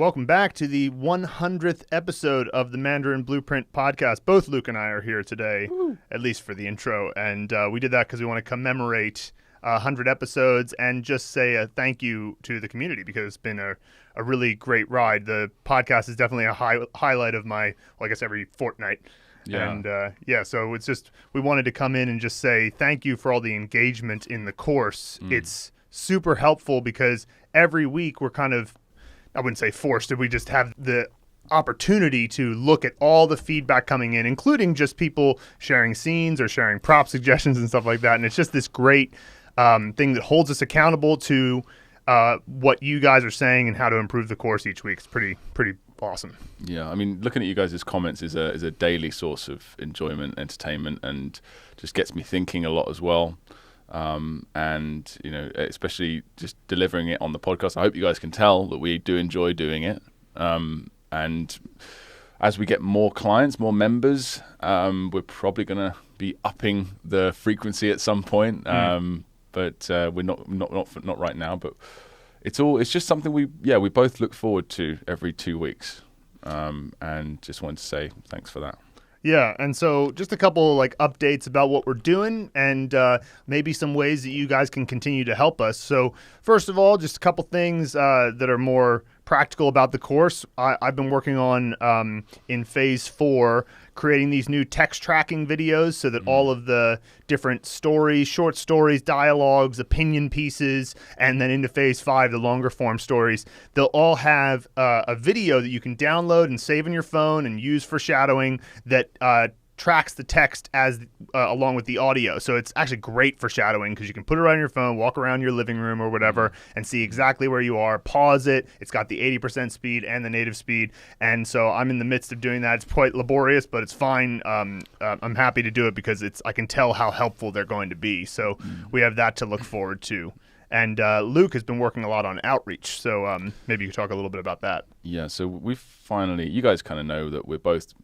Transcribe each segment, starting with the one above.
welcome back to the 100th episode of the Mandarin Blueprint Podcast. Both Luke and I are here today, at least for the intro, and we did that because we want to commemorate 100 episodes and just say a thank you to the community because it's been a really great ride. The podcast is definitely a highlight of my, well, I guess every fortnight. Yeah. And so it's just, we wanted to come in and just say thank you for all the engagement in the course. It's super helpful because every week we're kind of, I wouldn't say forced, we just have the opportunity to look at all the feedback coming in, including just people sharing scenes or sharing prop suggestions and stuff like that. And it's just this great thing that holds us accountable to what you guys are saying and how to improve the course each week. It's pretty awesome. Yeah, I mean, looking at you guys' comments is a daily source of enjoyment, entertainment, and just gets me thinking a lot as well. And, you know, especially just delivering it on the podcast. I hope you guys can tell that we do enjoy doing it. And as we get more clients, more members, we're probably going to be upping the frequency at some point. But we're not right now. But it's just something we both look forward to every 2 weeks. And just wanted to say thanks for that. Yeah, and so just a couple like updates about what we're doing and maybe some ways that you guys can continue to help us. So first of all, just a couple things that are more practical about the course. I've been working on in phase 4 creating these new text tracking videos so that all of the different stories, short stories, dialogues, opinion pieces, and then into phase 5, the longer form stories, they'll all have a video that you can download and save on your phone and use for shadowing that tracks the text as along with the audio. So it's actually great for shadowing because you can put it right on your phone, walk around your living room or whatever and see exactly where you are, pause it. It's got the 80% speed and the native speed. And so I'm in the midst of doing that. It's quite laborious, but it's fine. I'm happy to do it because I can tell how helpful they're going to be. So we have that to look forward to. And Luke has been working a lot on outreach. So maybe you could talk a little bit about that. Yeah, so we've finally, you guys kind of know that we're both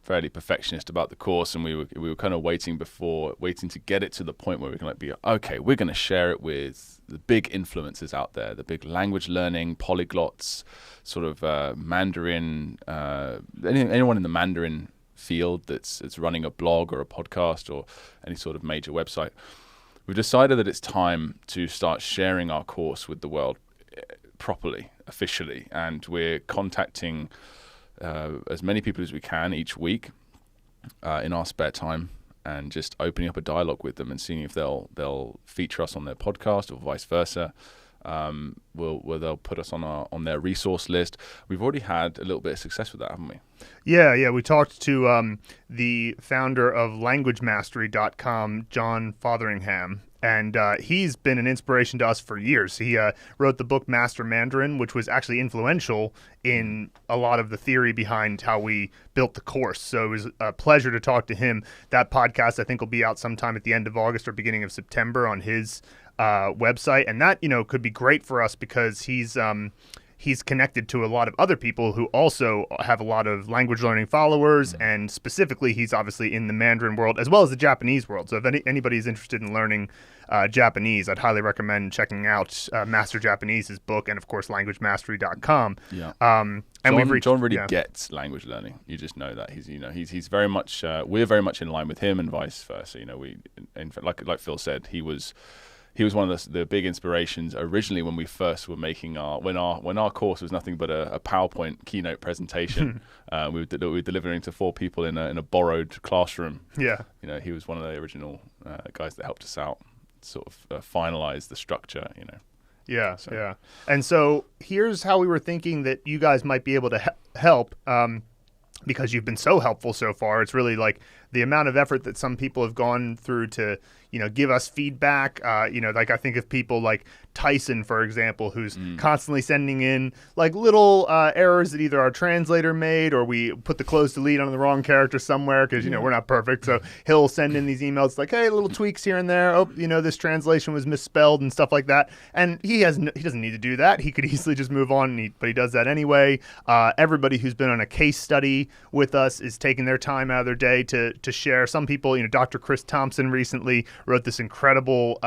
fairly perfectionist about the course, and we were kind of waiting to get it to the point where we can we're going to share it with the big influencers out there, the big language learning polyglots, sort of Mandarin, anyone in the Mandarin field that's running a blog or a podcast or any sort of major website. We've decided that it's time to start sharing our course with the world properly, officially, and we're contacting as many people as we can each week in our spare time and just opening up a dialogue with them and seeing if they'll feature us on their podcast or vice versa. Where they'll put us on their resource list. We've already had a little bit of success with that, haven't we? Yeah. We talked to the founder of LanguageMastery.com, John Fotheringham, and he's been an inspiration to us for years. He wrote the book Master Mandarin, which was actually influential in a lot of the theory behind how we built the course. So it was a pleasure to talk to him. That podcast, I think, will be out sometime at the end of August or beginning of September on his website. And that, could be great for us because he's connected to a lot of other people who also have a lot of language learning followers, and specifically he's obviously in the Mandarin world as well as the Japanese world. So if anybody's interested in learning Japanese, I'd highly recommend checking out Master Japanese's book and of course LanguageMastery.com. Yeah. And John really gets language learning. You just know that he's very much we're very much in line with him and vice versa. We in fact, like Phil said, he was one of the big inspirations originally when we first were making when our course was nothing but a PowerPoint keynote presentation. We were delivering to 4 people in a borrowed classroom. Yeah. He was one of the original guys that helped us out, sort of finalize the structure. Yeah. Yeah. And so here's how we were thinking that you guys might be able to help. Because you've been so helpful so far. It's really like the amount of effort that some people have gone through to, give us feedback. Like I think of people like Tyson, for example, who's constantly sending in like little errors that either our translator made or we put the close delete on the wrong character somewhere because, we're not perfect. So he'll send in these emails like, hey, little tweaks here and there. Oh, this translation was misspelled and stuff like that. And he doesn't need to do that. He could easily just move on, but he does that anyway. Everybody who's been on a case study with us is taking their time out of their day to share. Some people, Dr. Chris Thompson recently wrote this incredible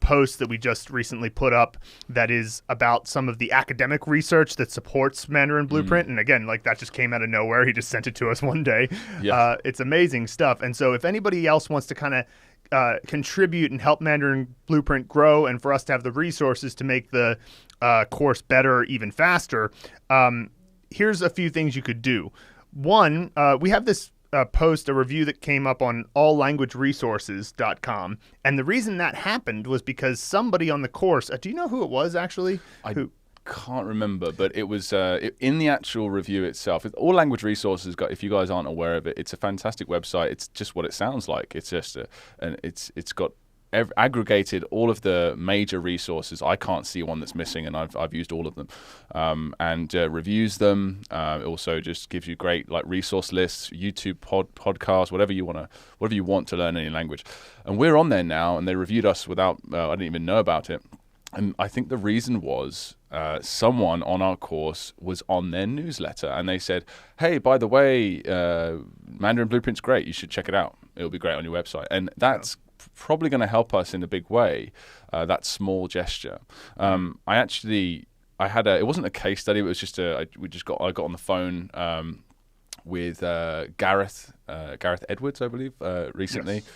post that we just recently put up that is about some of the academic research that supports Mandarin Blueprint. And again, like that just came out of nowhere. He just sent it to us one day. Yeah. It's amazing stuff. And so if anybody else wants to kind of contribute and help Mandarin Blueprint grow, and for us to have the resources to make the course better even faster, here's a few things you could do. One, we have this post, a review that came up on alllanguageresources.com. And the reason that happened was because somebody on the course, do you know who it was actually? I can't remember, but it was in the actual review itself. All Language Resources, if you guys aren't aware of it, it's a fantastic website. It's just what it sounds like. It's just it's got aggregated all of the major resources. I can't see one that's missing, and I've used all of them, and reviews them. It also just gives you great like resource lists, YouTube podcasts, whatever you want to learn any language. And we're on there now, and they reviewed us without I didn't even know about it. And I think the reason was someone on our course was on their newsletter, and they said, "Hey, by the way, Mandarin Blueprint's great. You should check it out. It'll be great on your website." And that's probably going to help us in a big way. That small gesture. I had it wasn't a case study. It was just I got on the phone with Gareth Edwards, I believe, recently. Yes.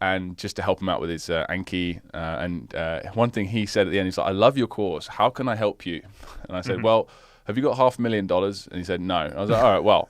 And just to help him out with his Anki. And one thing he said at the end, he's like, "I love your course. How can I help you?" And I said, "Well, have you got $500,000?" And he said, "No." I was like, "All right, well,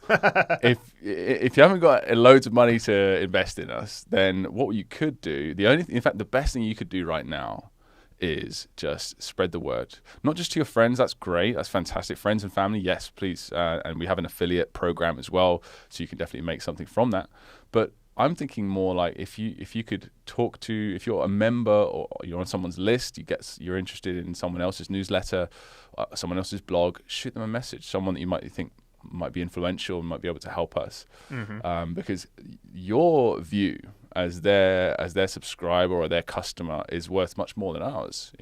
if you haven't got loads of money to invest in us, then what you could do, the best thing you could do right now is just spread the word. Not just to your friends. That's great. That's fantastic. Friends and family, yes, please. And we have an affiliate program as well, so you can definitely make something from that. But I'm thinking more like if you could talk to, if you're a member or you're on someone's list, you're interested in someone else's newsletter, someone else's blog, shoot them a message, someone that you might think might be influential and might be able to help us, because your view as their subscriber or their customer is worth much more than ours.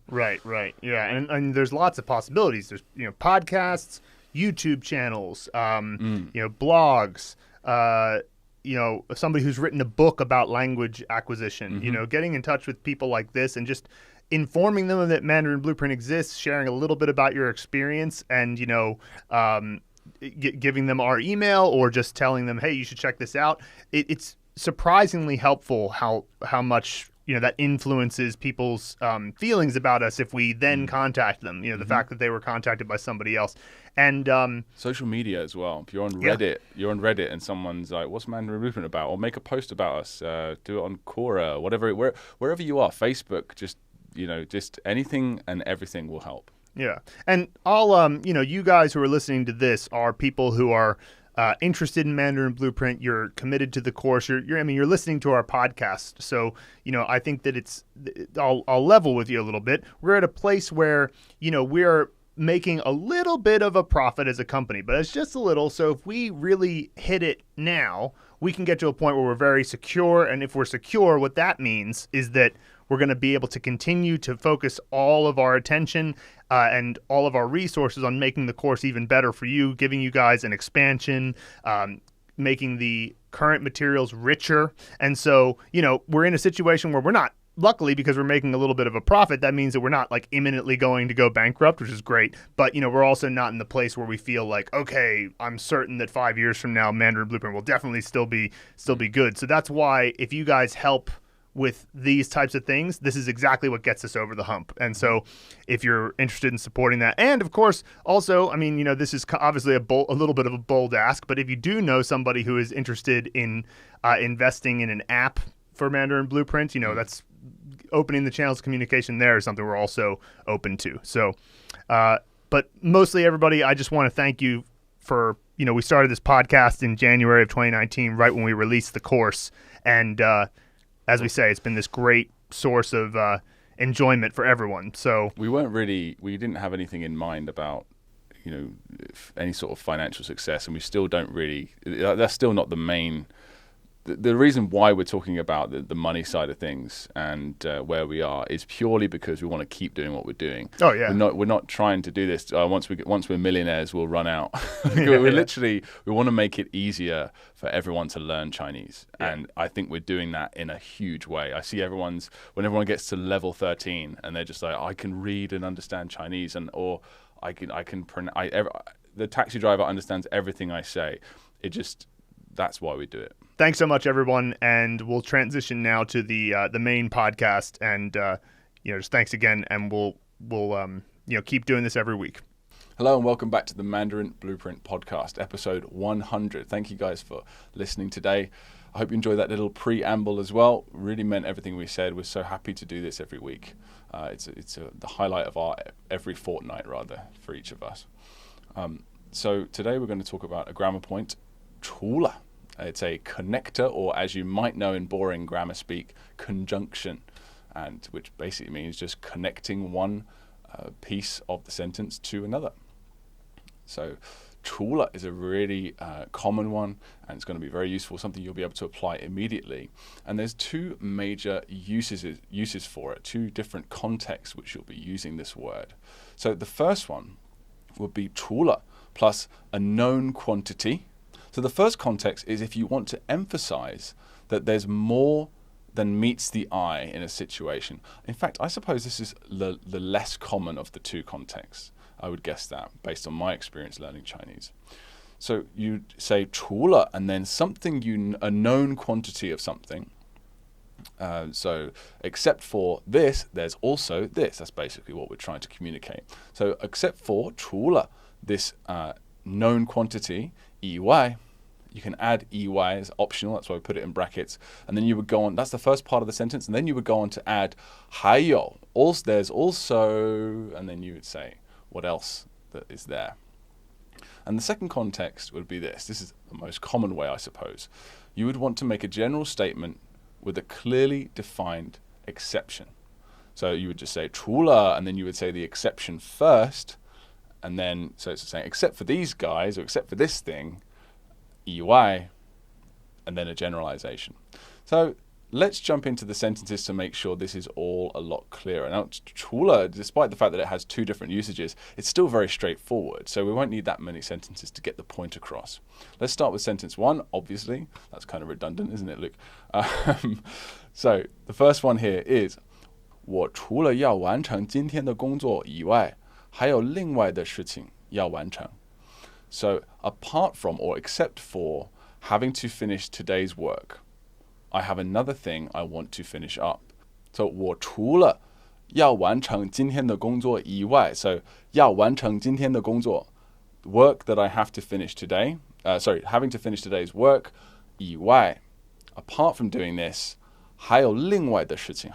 Right, yeah, and there's lots of possibilities. There's podcasts, YouTube channels, blogs. Somebody who's written a book about language acquisition, getting in touch with people like this and just informing them that Mandarin Blueprint exists, sharing a little bit about your experience, and, giving them our email or just telling them, hey, you should check this out. It's surprisingly helpful how much that influences people's feelings about us if we then contact them. The fact that they were contacted by somebody else. And social media as well. If you're on Reddit, and someone's like, "What's Mandarin Blueprint about?" Or make a post about us. Do it on Quora, wherever you are. Facebook, just anything and everything will help. Yeah, and all you guys who are listening to this are people who are interested in Mandarin Blueprint. You're committed to the course. You're listening to our podcast. So, I think that I'll level with you a little bit. We're at a place where, we're making a little bit of a profit as a company, but it's just a little. So if we really hit it now, we can get to a point where we're very secure. And if we're secure, what that means is that we're going to be able to continue to focus all of our attention and all of our resources on making the course even better for you, giving you guys an expansion, making the current materials richer. And so, we're in a situation where we're not, luckily, because we're making a little bit of a profit, that means that we're not like imminently going to go bankrupt, which is great. But, we're also not in the place where we feel like, okay, I'm certain that 5 years from now, Mandarin Blueprint will definitely still be good. So that's why if you guys help with these types of things, this is exactly what gets us over the hump. And so if you're interested in supporting that, and of course, also, this is obviously a little bit of a bold ask, but if you do know somebody who is interested in investing in an app for Mandarin Blueprint, that's opening the channels of communication there is something we're also open to. So, but mostly everybody, I just want to thank you for, we started this podcast in January of 2019, right when we released the course. And as we say, it's been this great source of enjoyment for everyone. So we didn't have anything in mind about, any sort of financial success, and we still don't really, that's still not the main the reason why we're talking about the money side of things and where we are is purely because we want to keep doing what we're doing. Oh yeah, we're not trying to do this. Once we're millionaires, we'll run out. We want to make it easier for everyone to learn Chinese, and I think we're doing that in a huge way. I see when everyone gets to level 13, and they're just like, I can read and understand Chinese, the taxi driver understands everything I say. That's why we do it. Thanks so much, everyone, and we'll transition now to the main podcast. And just thanks again, and we'll keep doing this every week. Hello and welcome back to the Mandarin Blueprint Podcast, episode 100. Thank you guys for listening today. I hope you enjoyed that little preamble as well. Really meant everything we said. We're so happy to do this every week. It's the highlight of our every fortnight, rather, for each of us. So today we're going to talk about a grammar point, chúle. It's a connector, or as you might know in boring grammar speak, conjunction, and which basically means just connecting one piece of the sentence to another. So chúle is a really common one, and it's going to be very useful, something you'll be able to apply immediately. And there's two major uses for it, two different contexts which you'll be using this word. So the first one would be chúle plus a known quantity. So the first context is if you want to emphasize that there's more than meets the eye in a situation. In fact, I suppose this is the less common of the two contexts. I would guess that, based on my experience learning Chinese. So you say chúle and then a known quantity of something. So except for this, there's also this. That's basically what we're trying to communicate. So except for chúle, this known quantity, yǐwài, you can add yǐwài as optional, that's why we put it in brackets, and then you would go on, that's the first part of the sentence, and then you would go on to add háiyǒu, there's also, and then you would say what else that is there. And the second context would be this is the most common way, I suppose. You would want to make a general statement with a clearly defined exception. So you would just say chúle, and then you would say the exception first, and then, so it's saying, except for these guys, or except for this thing, yǐwài, and then a generalization. So let's jump into the sentences to make sure this is all a lot clearer. Now, chúle, despite the fact that it has two different usages, it's still very straightforward, so we won't need that many sentences to get the point across. Let's start with sentence one, obviously. That's kind of redundant, isn't it, Luke? So the first one here is,我除了要完成今天的工作以外，还有另外的事情要完成. So apart from or except for having to finish today's work, I have another thing I want to finish up. So 我除了要完成今天的工作以外, so 要完成今天的工作, work that I have to finish today, having to finish today's work 以外, apart from doing this, 还有另外的事情,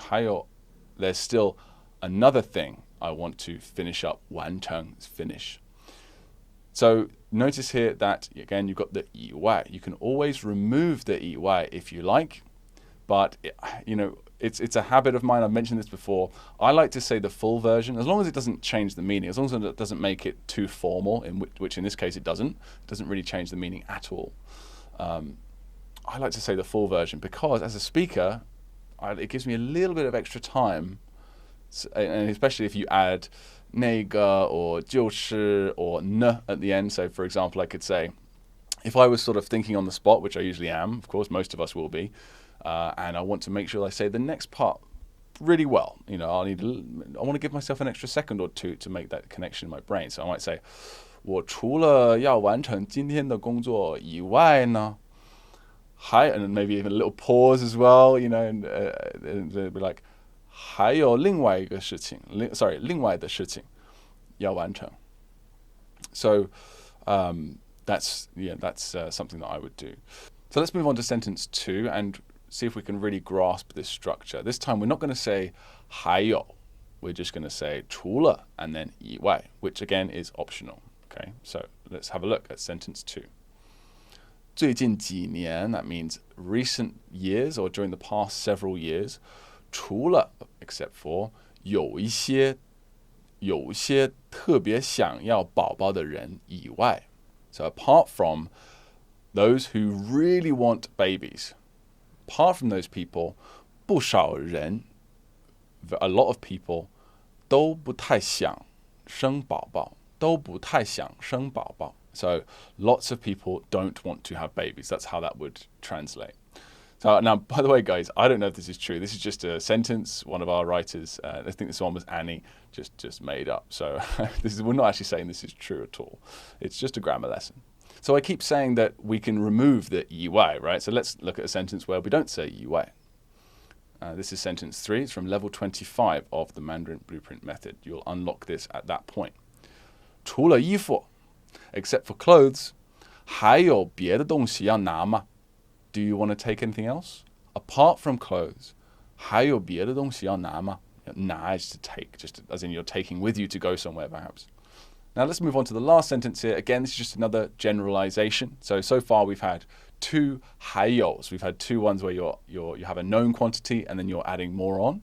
there's still another thing I want to finish up, 完成 is finish. So notice here that, again, you've got the yǐwài. You can always remove the yǐwài if you like, but it's a habit of mine. I've mentioned this before. I like to say the full version, as long as it doesn't change the meaning, as long as it doesn't make it too formal, which in this case it doesn't really change the meaning at all. I like to say the full version because as a speaker, it gives me a little bit of extra time, and especially if you add 那个 or 就是 or 呢 at the end. So for example, I could say, if I was sort of thinking on the spot, which I usually am, of course, most of us will be, and I want to make sure I say the next part really well, I want to give myself an extra second or two to make that connection in my brain. So I might say, 我除了要完成今天的工作以外呢, and maybe even a little pause as well, and it'd be like, 还有另外一个事情,另外的事情要完成. So that's something that I would do. So let's move on to sentence 2 and see if we can really grasp this structure. This time we're not going to say 还有, we're just going to say 除了 and then 以外, which again is optional. Okay, so let's have a look at sentence 2. 最近几年, that means recent years or during the past several years, 除了 except for 有一些特别想要宝宝的人以外. So apart from those who really want babies, apart from those people, 不少人 a lot of people 都不太想生宝宝 都不太想生宝宝 So lots of people don't want to have babies. That's how that would translate. So now, by the way, guys, I don't know if this is true. This is just a sentence one of our writers, I think this one was Annie, just made up. So we're not actually saying this is true at all. It's just a grammar lesson. So I keep saying that we can remove the yǐwài, right? So let's look at a sentence where we don't say yǐwài. This is sentence 3. It's from level 25 of the Mandarin Blueprint Method. You'll unlock this at that point. 除了衣服 except for clothes, 还有别的东西要拿吗? Do you want to take anything else? Apart from clothes, 还有别的东西要拿吗? 拿 is to take, just as in you're taking with you to go somewhere perhaps. Now let's move on to the last sentence here. Again, this is just another generalization. So far we've had 2 háiyǒus. We've had 2 ones where you have a known quantity and then you're adding more on,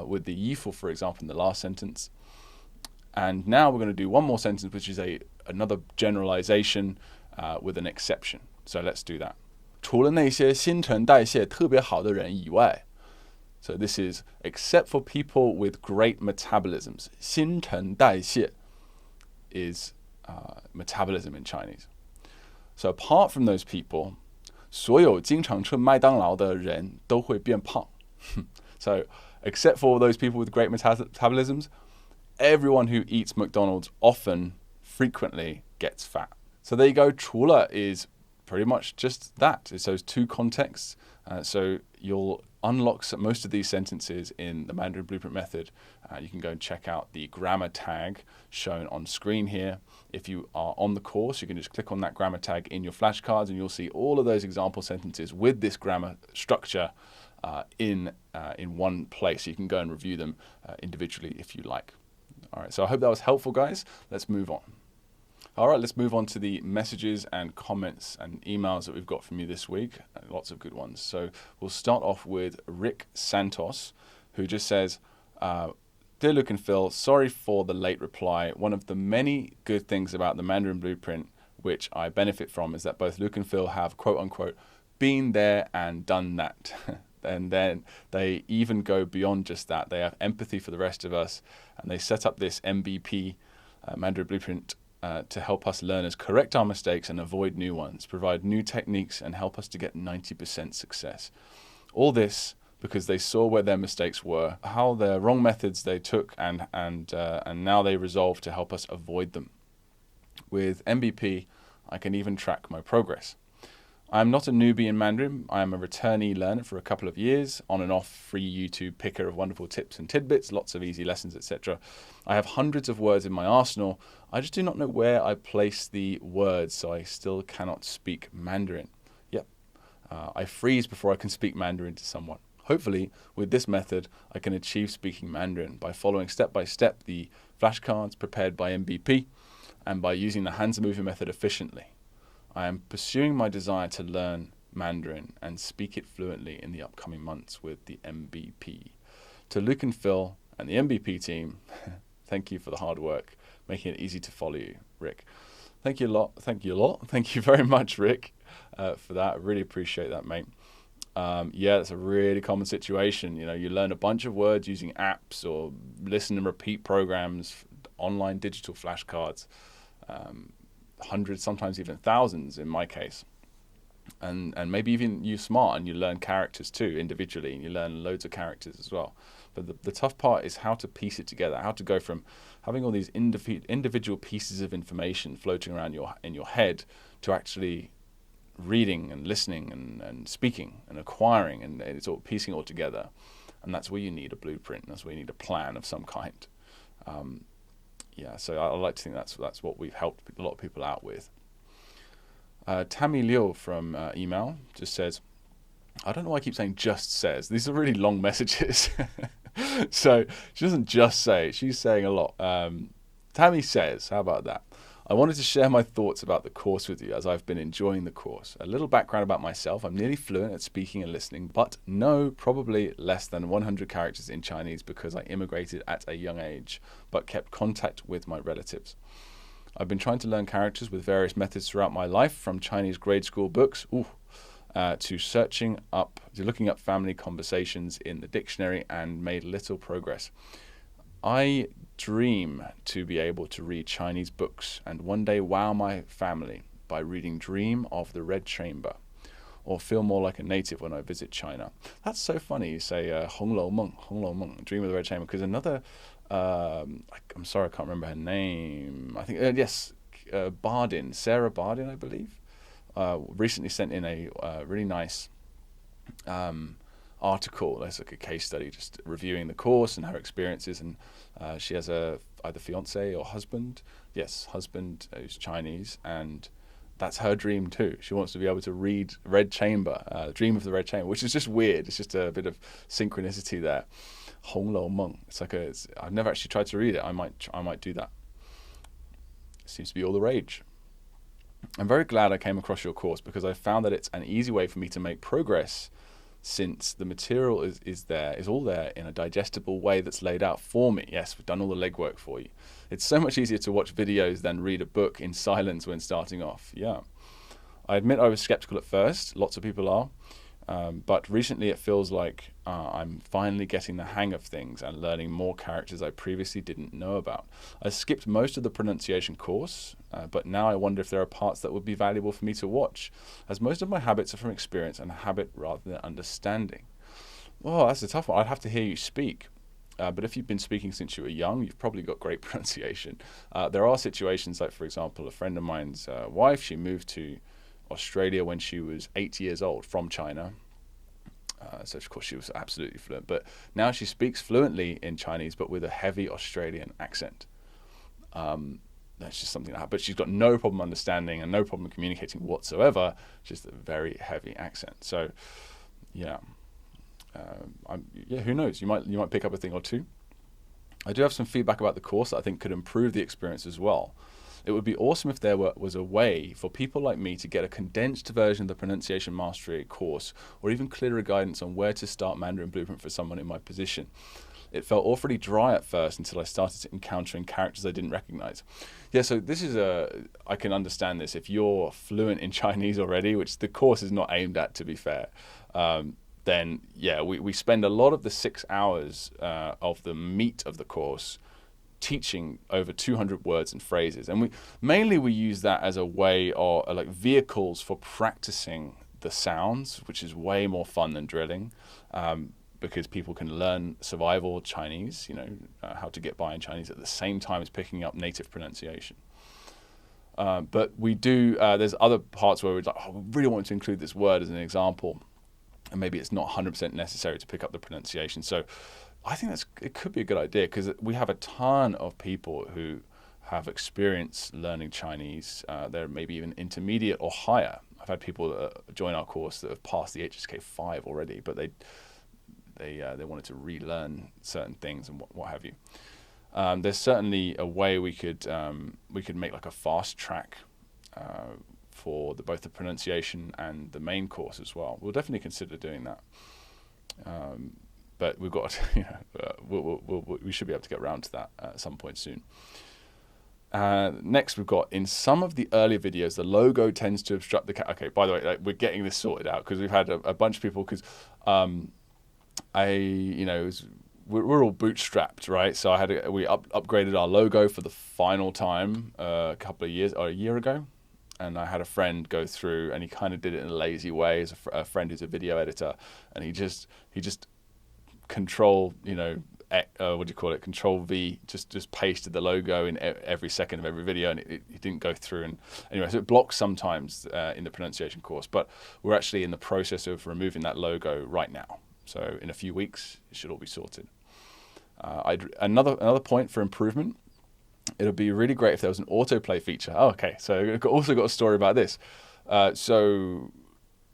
with the 衣服, for example, in the last sentence. And now we're going to do one more sentence, which is another generalization with an exception. So let's do that. 除了那些新陈代谢特别好的人以外 So this is except for people with great metabolisms. 新陈代谢 is metabolism in Chinese. So apart from those people, 所有经常吃麦当劳的人都会变胖. So except for those people with great metabolisms, everyone who eats McDonald's often, frequently gets fat. So there you go. 除了 is pretty much just that. It's those 2 contexts. So you'll unlock most of these sentences in the Mandarin Blueprint Method. You can go and check out the grammar tag shown on screen here. If you are on the course, you can just click on that grammar tag in your flashcards and you'll see all of those example sentences with this grammar structure in one place. You can go and review them individually if you like. All right, so I hope that was helpful, guys. Let's move on. All right, let's move on to the messages and comments and emails that we've got from you this week. Lots of good ones. So we'll start off with Rick Santos, who just says, Dear Luke and Phil, sorry for the late reply. One of the many good things about the Mandarin Blueprint, which I benefit from, is that both Luke and Phil have, quote unquote, been there and done that. And then they even go beyond just that. They have empathy for the rest of us, and they set up this MBP, Mandarin Blueprint, to help us learners correct our mistakes and avoid new ones, provide new techniques, and help us to get 90% success. All this because they saw where their mistakes were, how the wrong methods they took, and now they resolve to help us avoid them. With MBP, I can even track my progress. I am not a newbie in Mandarin. I am a returnee learner for a couple of years, on and off free YouTube picker of wonderful tips and tidbits, lots of easy lessons, etc. I have hundreds of words in my arsenal. I just do not know where I place the words, so I still cannot speak Mandarin. Yep. I freeze before I can speak Mandarin to someone. Hopefully, with this method, I can achieve speaking Mandarin by following step by step the flashcards prepared by MBP and by using the hands moving method efficiently. I am pursuing my desire to learn Mandarin and speak it fluently in the upcoming months with the MBP. To Luke and Phil and the MBP team, thank you for the hard work, making it easy to follow you, Rick. Thank you a lot. Thank you a lot. Thank you very much, Rick, for that. I really appreciate that, mate. Yeah, it's a really common situation. You know, you learn a bunch of words using apps or listen and repeat programs, online digital flashcards, hundreds, sometimes even thousands in my case. And maybe even you smart and you learn characters too individually, and you learn loads of characters as well. But the tough part is how to piece it together, how to go from having all these individual pieces of information floating around in your head to actually reading and listening and speaking and acquiring, and it's all piecing it all together. And that's where you need a blueprint. That's where you need a plan of some kind. Yeah, so I like to think that's what we've helped a lot of people out with. Tammy Liu from email just says, I don't know why I keep saying just says. These are really long messages. So she doesn't just say, she's saying a lot. Tammy says, how about that? I wanted to share my thoughts about the course with you as I've been enjoying the course. A little background about myself. I'm nearly fluent at speaking and listening, but know probably less than 100 characters in Chinese because I immigrated at a young age, but kept contact with my relatives. I've been trying to learn characters with various methods throughout my life, from Chinese grade school books to looking up family conversations in the dictionary and made little progress. I dream to be able to read Chinese books and one day wow my family by reading Dream of the Red Chamber, or feel more like a native when I visit China. That's so funny. You say 红楼梦, Dream of the Red Chamber, because another, I'm sorry, I can't remember her name. I think, Bardin, Sarah Bardin, I believe, recently sent in a really nice article. It's like a case study, just reviewing the course and her experiences. And she has either fiance or husband. Yes, husband who's Chinese, and that's her dream too. She wants to be able to read Red Chamber, Dream of the Red Chamber, which is just weird. It's just a bit of synchronicity there. 红楼梦. I've never actually tried to read it. I might do that. It seems to be all the rage. I'm very glad I came across your course because I found that it's an easy way for me to make progress, since the material is all there in a digestible way that's laid out for me. Yes, we've done all the legwork for you. It's so much easier to watch videos than read a book in silence when starting off. Yeah. I admit I was skeptical at first. Lots of people are. But recently it feels like I'm finally getting the hang of things and learning more characters I previously didn't know about. I skipped most of the pronunciation course, but now I wonder if there are parts that would be valuable for me to watch, as most of my habits are from experience and habit rather than understanding. Well, that's a tough one. I'd have to hear you speak. But if you've been speaking since you were young, you've probably got great pronunciation. There are situations like, for example, a friend of mine's wife, she moved to Australia when she was 8 years old from China. So of course she was absolutely fluent, but now she speaks fluently in Chinese, but with a heavy Australian accent. That's just something that happens. But she's got no problem understanding and no problem communicating whatsoever, just a very heavy accent. So, yeah. Who knows? You might pick up a thing or two. I do have some feedback about the course that I think could improve the experience as well. It would be awesome if there was a way for people like me to get a condensed version of the pronunciation mastery course, or even clearer guidance on where to start Mandarin Blueprint for someone in my position. It felt awfully dry at first until I started encountering characters I didn't recognize. Yeah, so this is I can understand this. If you're fluent in Chinese already, which the course is not aimed at, to be fair, then yeah, we spend a lot of the 6 hours of the meat of the course teaching over 200 words and phrases, and we use that as a way, or like vehicles for practicing the sounds, which is way more fun than drilling, because people can learn survival Chinese, how to get by in Chinese at the same time as picking up native pronunciation. But we do, there's other parts where we're like, we really want to include this word as an example, and maybe it's not 100% necessary to pick up the pronunciation. So I think it could be a good idea, because we have a ton of people who have experience learning Chinese. They're maybe even intermediate or higher. I've had people that join our course that have passed the HSK 5 already, but they wanted to relearn certain things and what have you. There's certainly a way we could make like a fast track for both the pronunciation and the main course as well. We'll definitely consider doing that. But we've got, we should be able to get around to that at some point soon. Next, we've got, in some of the earlier videos, the logo tends to obstruct the Okay, by the way, we're getting this sorted out, because we've had a bunch of people, because we're all bootstrapped, right? So we upgraded our logo for the final time a year ago. And I had a friend go through, and he kind of did it in a lazy way, as a friend who's a video editor, and he just Control V, just pasted the logo in every second of every video, and it didn't go through. And anyway, so it blocks sometimes in the pronunciation course, but we're actually in the process of removing that logo right now. So in a few weeks, it should all be sorted. Another point for improvement, it would be really great if there was an autoplay feature. Oh, okay, so I've also got a story about this. So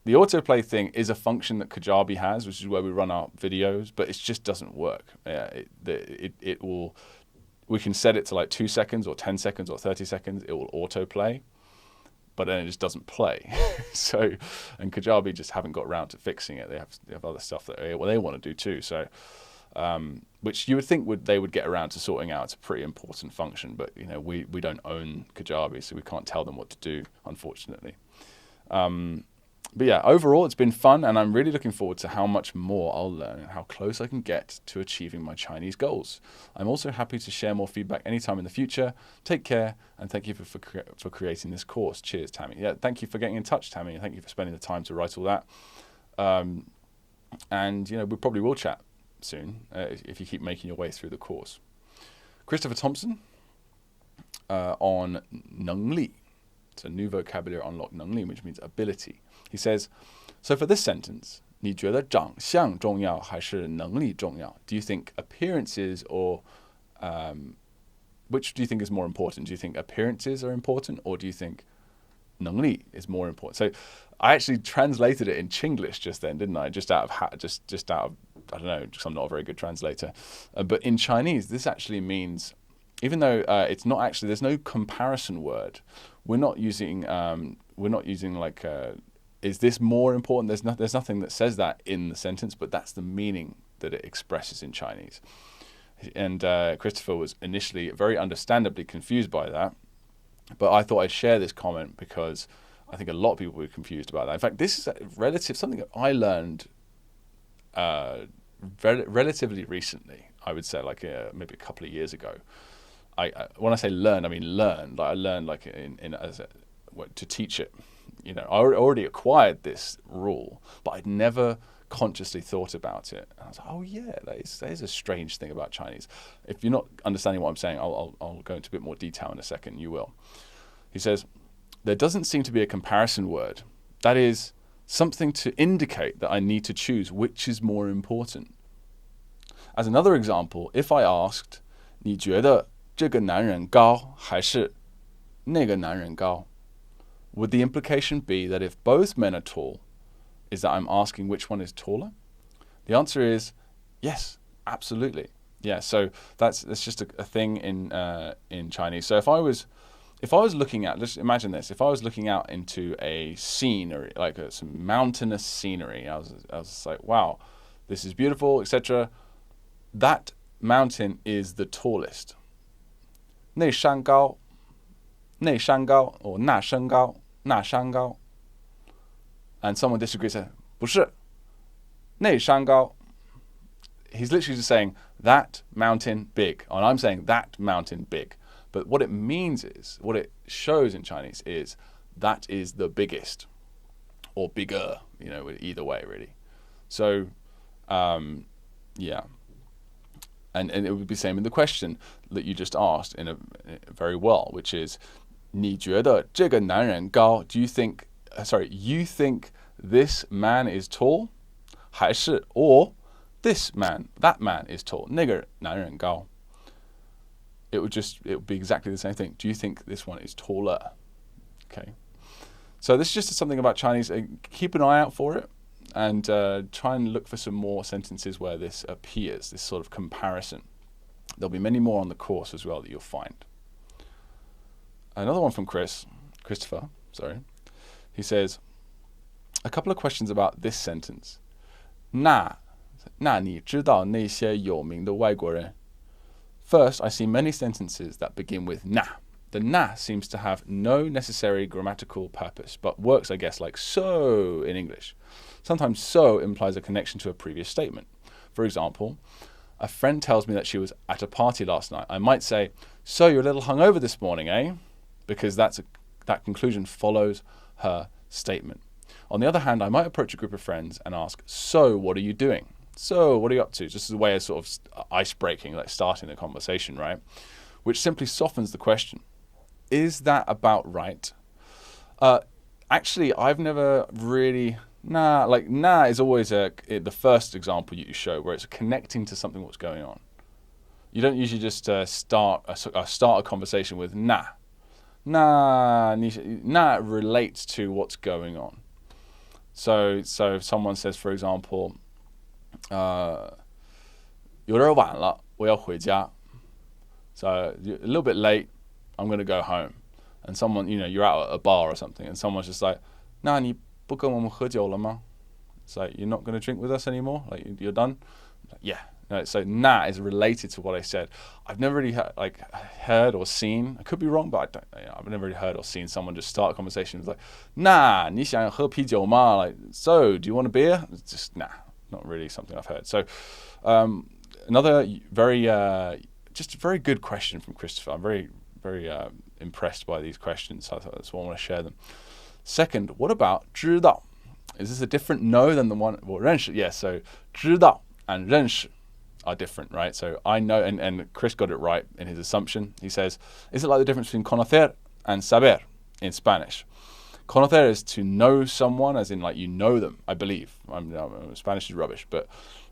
the autoplay thing is a function that Kajabi has, which is where we run our videos, but it just doesn't work. We can set it to like 2 seconds or 10 seconds or 30 seconds. It will autoplay, but then it just doesn't play. And Kajabi just haven't got around to fixing it. They have other stuff that they want to do too. So, which you would think they would get around to sorting out. It's a pretty important function, but we don't own Kajabi, so we can't tell them what to do, unfortunately. But yeah, overall, it's been fun, and I'm really looking forward to how much more I'll learn and how close I can get to achieving my Chinese goals. I'm also happy to share more feedback anytime in the future. Take care, and thank you for creating this course. Cheers, Tammy. Yeah, thank you for getting in touch, Tammy, and thank you for spending the time to write all that. And, you know, we probably will chat soon if you keep making your way through the course. Christopher Thompson on 能力. It's a new vocabulary unlock 能力, which means ability. He says, so for this sentence, 你觉得长相重要还是能力重要? Do you think appearances or which do you think is more important? Do you think appearances are important, or do you think 能力 is more important? So I actually translated it in Chinglish just then, didn't I? Just out of I don't know, because I'm not a very good translator. But in Chinese, this actually means, even though it's not actually, there's no comparison word. We're not using like, is this more important? There's nothing that says that in the sentence, but that's the meaning that it expresses in Chinese. And Christopher was initially very understandably confused by that. But I thought I'd share this comment because I think a lot of people were confused about that. In fact, this is something that I learned relatively recently. I would say like maybe a couple of years ago. When I say learned, I mean learned. Like I learned like to teach it. You know, I already acquired this rule, but I'd never consciously thought about it. And I was like, oh yeah, that is a strange thing about Chinese. If you're not understanding what I'm saying, I'll go into a bit more detail in a second. You will. He says, there doesn't seem to be a comparison word. That is something to indicate that I need to choose which is more important. As another example, if I asked, 你觉得这个男人高还是那个男人高? Would the implication be that if both men are tall, is that I'm asking which one is taller? The answer is yes, absolutely. Yeah, so that's just a thing in Chinese. So if I was looking at, just imagine this, if I was looking out into a scene or like some mountainous scenery, I was like, wow, this is beautiful, etc. That mountain is the tallest. 那山高or 那山高 and someone disagrees, says, 不是那山高. He's literally just saying that mountain big, and I'm saying that mountain big. But what it means is, what it shows in Chinese is that is the biggest or bigger, you know, either way really. So yeah. And it would be the same in the question that you just asked in a very well, which is 你觉得这个男人高? Do you think, you think this man is tall? 还是 or that man is tall? 那个男人高? It would be exactly the same thing. Do you think this one is taller? Okay. So this is just something about Chinese. Keep an eye out for it. And try and look for some more sentences where this appears, this sort of comparison. There'll be many more on the course as well that you'll find. Another one from Christopher. He says, a couple of questions about this sentence. 那你知道那些有名的外国人? First, I see many sentences that begin with 那. The 那 seems to have no necessary grammatical purpose, but works, I guess, like so in English. Sometimes so implies a connection to a previous statement. For example, a friend tells me that she was at a party last night. I might say, so you're a little hungover this morning, eh? Because that conclusion follows her statement. On the other hand, I might approach a group of friends and ask, so what are you doing? So what are you up to? Just as a way of sort of ice-breaking, like starting the conversation, right? Which simply softens the question. Is that about right? Actually, I've never really... Nah is always the first example you show where it's connecting to something what's going on. You don't usually just start a conversation with 那. 那 relates to what's going on. So if someone says, for example, 有点晚了，我要回家. So a little bit late, I'm going to go home. And someone, you know, you're out at a bar or something, and someone's just like, 那你不跟我们喝酒了吗? It's like, you're not going to drink with us anymore? Like, you're done? Like, yeah, So na is related to what I said. I've never really heard or seen. I could be wrong, but I've never really heard or seen someone just start a conversation with like, "你想喝啤酒吗?" Like, so do you want a beer? It's just nah, not really something I've heard. So another just a very good question from Christopher. I'm very impressed by these questions. So that's why I want to share them. Second, what about 知道? Is this a different no than the one? Well, 认识, yes. So 知道 and 认识 are different, right? So I know, and Chris got it right in his assumption. He says, is it like the difference between conocer and saber in Spanish? Conocer is to know someone, as in like you know them, I believe. Spanish is rubbish, but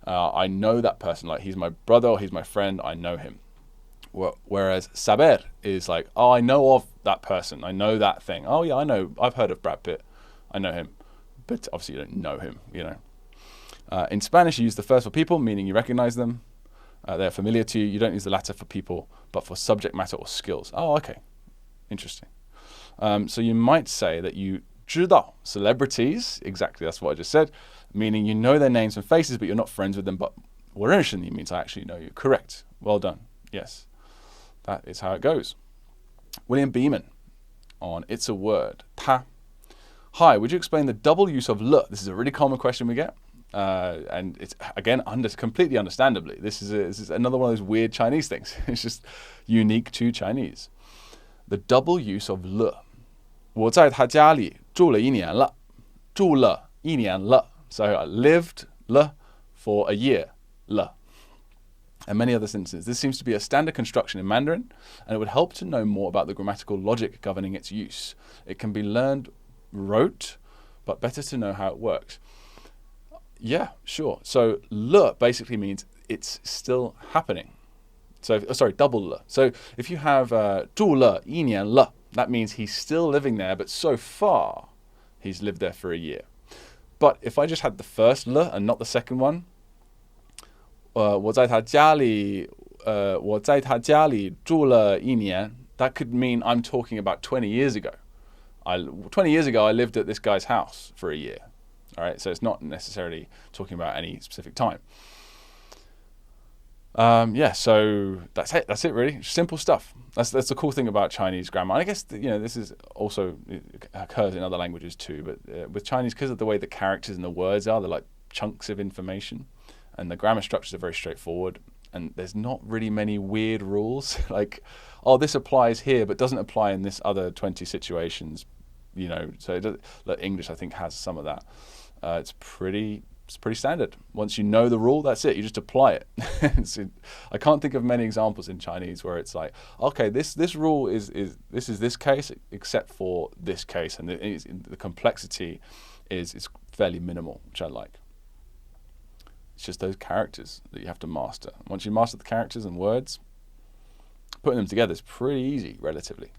I know that person. Like he's my brother or he's my friend. I know him. Whereas saber is like, oh, I know of that person. I know that thing. Oh yeah, I know. I've heard of Brad Pitt. I know him. But obviously you don't know him, you know. In Spanish, you use the first for people, meaning you recognize them. They're familiar to you. You don't use the latter for people, but for subject matter or skills. Oh, okay. Interesting. So you might say that you 知道 celebrities, exactly that's what I just said, meaning you know their names and faces, but you're not friends with them. But 我认识你 means I actually know you. Correct. Well done. Yes. That is how it goes. William Beeman on It's a Word. 他. Hi, would you explain the double use of 了? This is a really common question we get. And it's, again, completely understandably. This is another one of those weird Chinese things. It's just unique to Chinese. The double use of 了. 我在他家里住了一年了. 住了一年了. So I lived 了 for a year. 了. And many other sentences. This seems to be a standard construction in Mandarin, and it would help to know more about the grammatical logic governing its use. It can be learned rote, but better to know how it works. Yeah, sure. So 了 basically means it's still happening. So, double 了. So if you have 住了一年了, that means he's still living there, but so far he's lived there for a year. But if I just had the first 了 and not the second one, 我在他家里住了一年, that could mean I'm talking about 20 years ago. 20 years ago, I lived at this guy's house for a year. All right, so it's not necessarily talking about any specific time. So that's it really. Simple stuff. That's the cool thing about Chinese grammar. I guess this is also, it occurs in other languages too, but with Chinese, because of the way the characters and the words are, they're like chunks of information, and the grammar structures are very straightforward, and there's not really many weird rules like, oh, this applies here but doesn't apply in this other 20 situations, so English I think has some of that. It's pretty standard. Once you know the rule, that's it. You just apply it. I can't think of many examples in Chinese where it's like, okay, this rule is this case except for this case, and the complexity is fairly minimal, which I like. It's just those characters that you have to master. Once you master the characters and words, putting them together is pretty easy, relatively.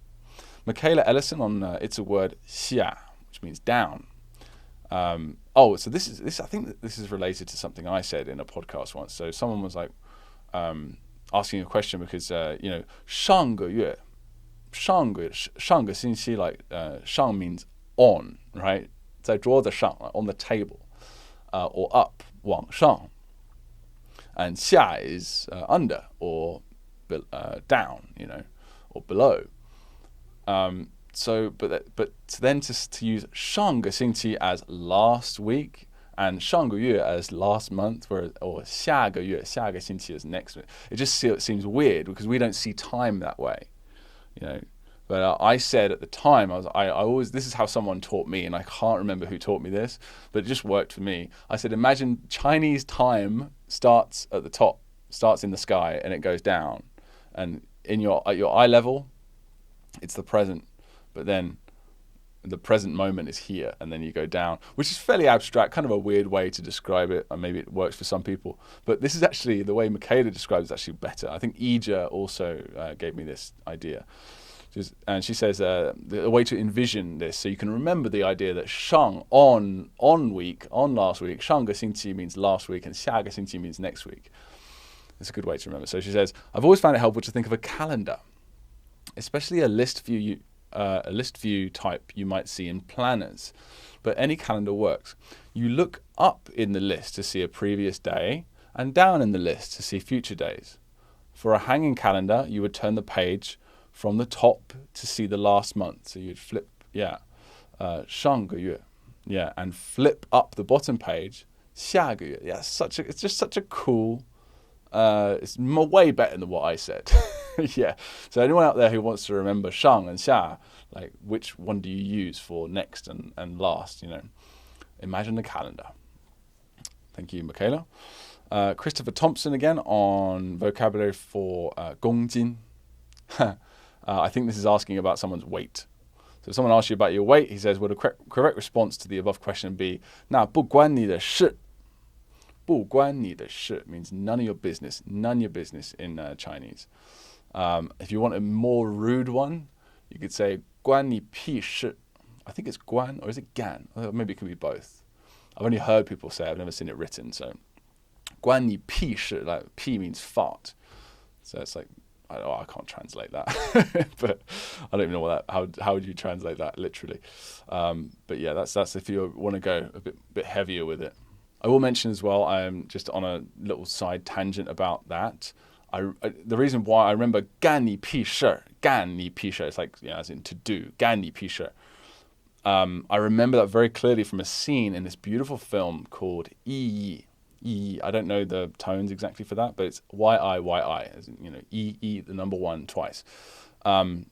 Michaela Ellison on It's a Word, 下, which means down. So this I think this is related to something I said in a podcast once. So someone was like asking a question because 上个月 上个星期 like 上 means on, right? 在桌子上 like on the table, or up 往上, and 下 is under or down, or below. But then to use 上个星期 as last week and 上个月 as last month, or 下个月 下个星期 as next week, it just seems weird because we don't see time that way, But I said at the time, I always, this is how someone taught me, and I can't remember who taught me this, but it just worked for me. I said, imagine Chinese time starts at the top, starts in the sky, and it goes down, and at your eye level, it's the present. But then the present moment is here, and then you go down, which is fairly abstract, kind of a weird way to describe it, and maybe it works for some people. But this is actually, the way Michaela describes it is actually better. I think Ija also gave me this idea. And she says the way to envision this, so you can remember the idea that 上 on week, on last week, 上个星期 means last week, and 下个星期 means next week. It's a good way to remember. So she says, I've always found it helpful to think of a calendar, especially a list view type you might see in planners, but any calendar works. You look up in the list to see a previous day, and down in the list to see future days. For a hanging calendar, you would turn the page from the top to see the last month. So you'd flip, 上个月, and flip up the bottom page, 下个月. Yeah, it's just such a cool, it's way better than what I said. Yeah. So anyone out there who wants to remember 上 and 下, like which one do you use for next and last, imagine the calendar. Thank you, Michaela. Christopher Thompson again on vocabulary for 公斤. I think this is asking about someone's weight. So if someone asks you about your weight, he says, would a correct response to the above question be, 那不关你的事?不关你的事 means none of your business in Chinese. If you want a more rude one, you could say 关你屁事. I think it's 关, or is it 干? Maybe it could be both. I've only heard people say it, I've never seen it written. So 关你屁事, like 屁 means fart. So it's like, I can't translate that. But I don't even know how would you translate that literally. But yeah, that's if you want to go a bit heavier with it. I will mention as well, I'm just on a little side tangent about that. The reason why I remember 干你屁事, it's like, as in to do, 干你屁事. I remember that very clearly from a scene in this beautiful film called 意义. I don't know the tones exactly for that, but it's Y-I, as in, E, the number one twice. And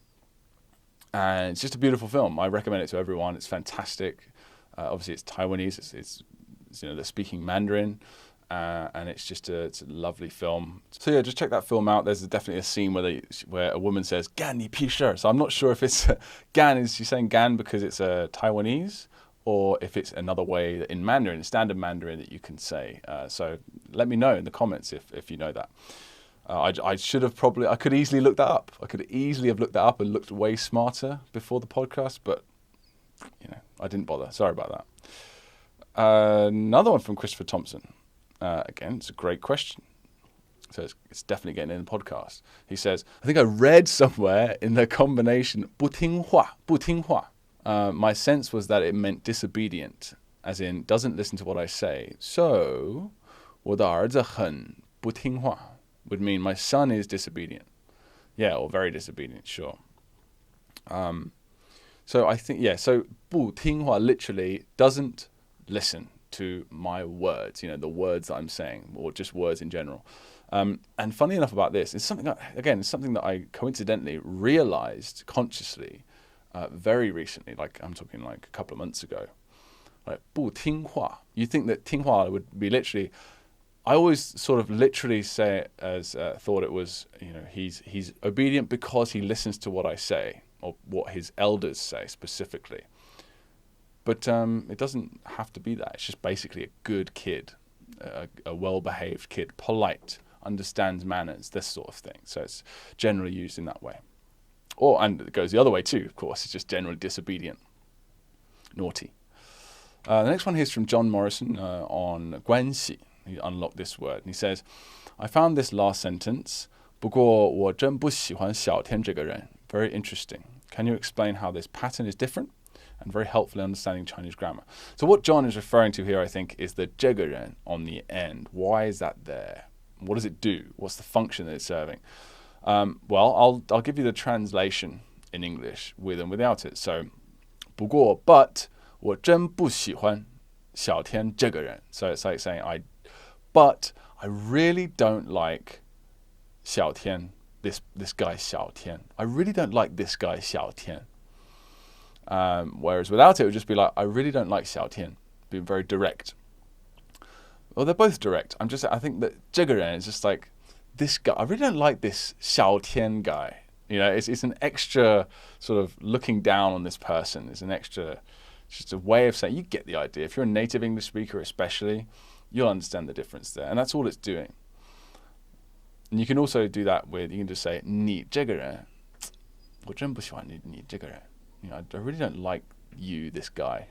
it's just a beautiful film. I recommend it to everyone. It's fantastic. Obviously, it's Taiwanese. It's they're speaking Mandarin, and it's a lovely film. So yeah, just check that film out. There's definitely a scene where a woman says, 干你屁事. So I'm not sure if it's gan, is she saying gan because it's Taiwanese, or if it's another way in Mandarin, standard Mandarin, that you can say. So let me know in the comments if you know that. I could easily look that up. I could easily have looked that up and looked way smarter before the podcast, but I didn't bother. Sorry about that. Another one from Christopher Thompson. Again, it's a great question. So it's definitely getting in the podcast. He says, I think I read somewhere in the combination 不听话. My sense was that it meant disobedient, as in doesn't listen to what I say. So, 我的儿子很不听话 would mean my son is disobedient. Yeah, or very disobedient, sure. So I think, so 不听话 literally doesn't listen to my words, the words that I'm saying, or just words in general. And funny enough about this, it's something that I coincidentally realized consciously very recently, like I'm talking like a couple of months ago. Like 不听话. You think that 听话 would be literally, I always sort of literally say it as thought it was, he's obedient because he listens to what I say, or what his elders say specifically. But it doesn't have to be that. It's just basically a good kid, a well-behaved kid, polite, understands manners, this sort of thing. So it's generally used in that way. And it goes the other way too, of course. It's just generally disobedient, naughty. The next one here is from John Morrison on 关系. He unlocked this word. And he says, I found this last sentence, 不过我真不喜欢小天这个人. Very interesting. Can you explain how this pattern is different? And very helpful in understanding Chinese grammar. So what John is referring to here, I think, is the 这个人 on the end. Why is that there? What does it do? What's the function that it's serving? Well, I'll give you the translation in English with and without it. So, 不过 but 我真不喜欢小天这个人. So it's like saying I really don't like 小天, this guy 小天. I really don't like this guy 小天. Whereas without it would just be like, I really don't like 小天, being very direct. Well, they're both direct. I think that 这个人 is just like, this guy, I really don't like this 小天 guy. It's an extra sort of looking down on this person. It's an extra, just a way of saying, you get the idea. If you're a native English speaker especially, you'll understand the difference there. And that's all it's doing. And you can also do that with, you can just say, 你这个人我真不喜欢你这个人. I really don't like you, this guy.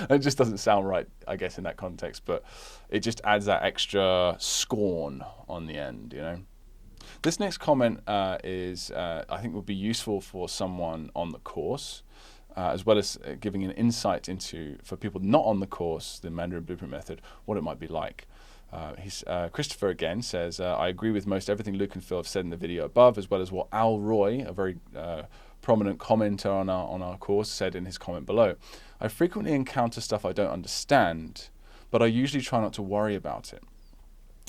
It just doesn't sound right, I guess, in that context, but it just adds that extra scorn on the end, This next comment is, I think, would be useful for someone on the course, as well as giving an insight into, for people not on the course, the Mandarin Blueprint Method, what it might be like. Christopher again says, I agree with most everything Luke and Phil have said in the video above, as well as what Al Roy, a very prominent commenter on our course, said in his comment below. I frequently encounter stuff I don't understand, but I usually try not to worry about it.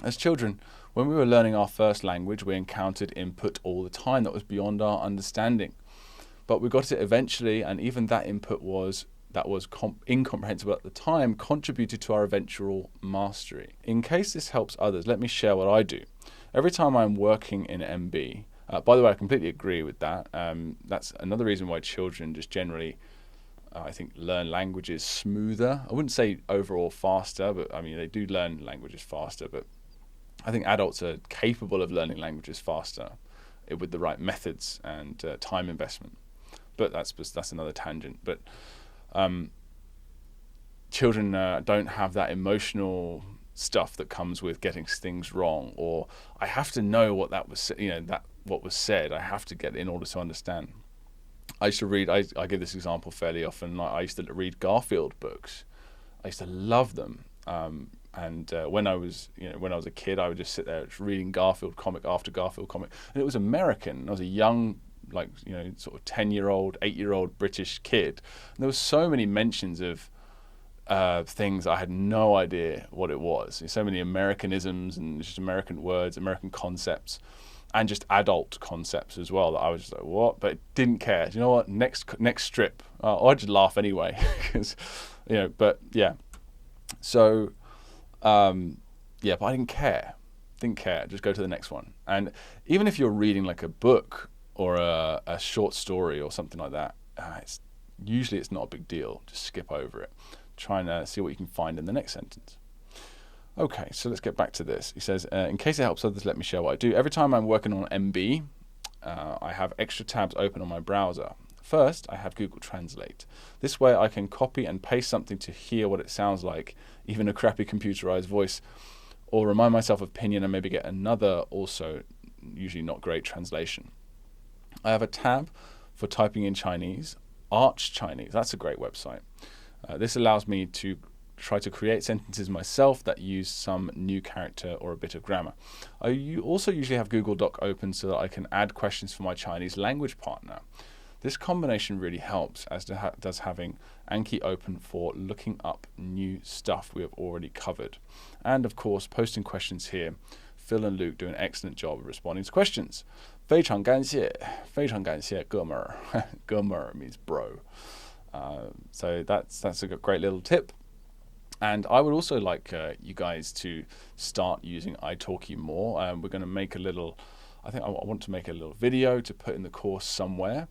As children, when we were learning our first language, we encountered input all the time that was beyond our understanding. But we got it eventually, and even that input that was incomprehensible at the time contributed to our eventual mastery. In case this helps others, let me share what I do. Every time I'm working in MB, by the way, I completely agree with that. That's another reason why children just generally, I think, learn languages smoother. I wouldn't say overall faster, but I mean, they do learn languages faster, but I think adults are capable of learning languages faster with the right methods and time investment. But that's another tangent. But children don't have that emotional stuff that comes with getting things wrong, or I have to know what that was, what was said. I have to get it in order to understand. I used to read. I give this example fairly often. I used to read Garfield books. I used to love them. And when I was a kid, I would just sit there reading Garfield comic after Garfield comic, and it was American. I was a young, sort of 10-year-old, 8-year-old British kid. And there were so many mentions of things I had no idea what it was. So many Americanisms and just American words, American concepts, and just adult concepts as well that I was just like, what? But didn't care. You know what? Next strip. I'd just laugh anyway, because But yeah. So but I didn't care. Just go to the next one. And even if you're reading like a book or a short story or something like that, it's not a big deal. Just skip over it. Try and see what you can find in the next sentence. Okay, so let's get back to this. He says, in case it helps others, let me share what I do. Every time I'm working on MB, I have extra tabs open on my browser. First, I have Google Translate. This way I can copy and paste something to hear what it sounds like, even a crappy computerized voice, or remind myself of pinyin and maybe get another, also usually not great, translation. I have a tab for typing in Chinese, Arch Chinese. That's a great website. This allows me to try to create sentences myself that use some new character or a bit of grammar. I also usually have Google Doc open so that I can add questions for my Chinese language partner. This combination really helps, as does having Anki open for looking up new stuff we have already covered. And of course, posting questions here. Phil and Luke do an excellent job of responding to questions. 非常感谢哥们儿. 哥们儿 means bro. So that's a great little tip. And I would also like you guys to start using italki more. We're going to make I want to make a little video to put in the course somewhere.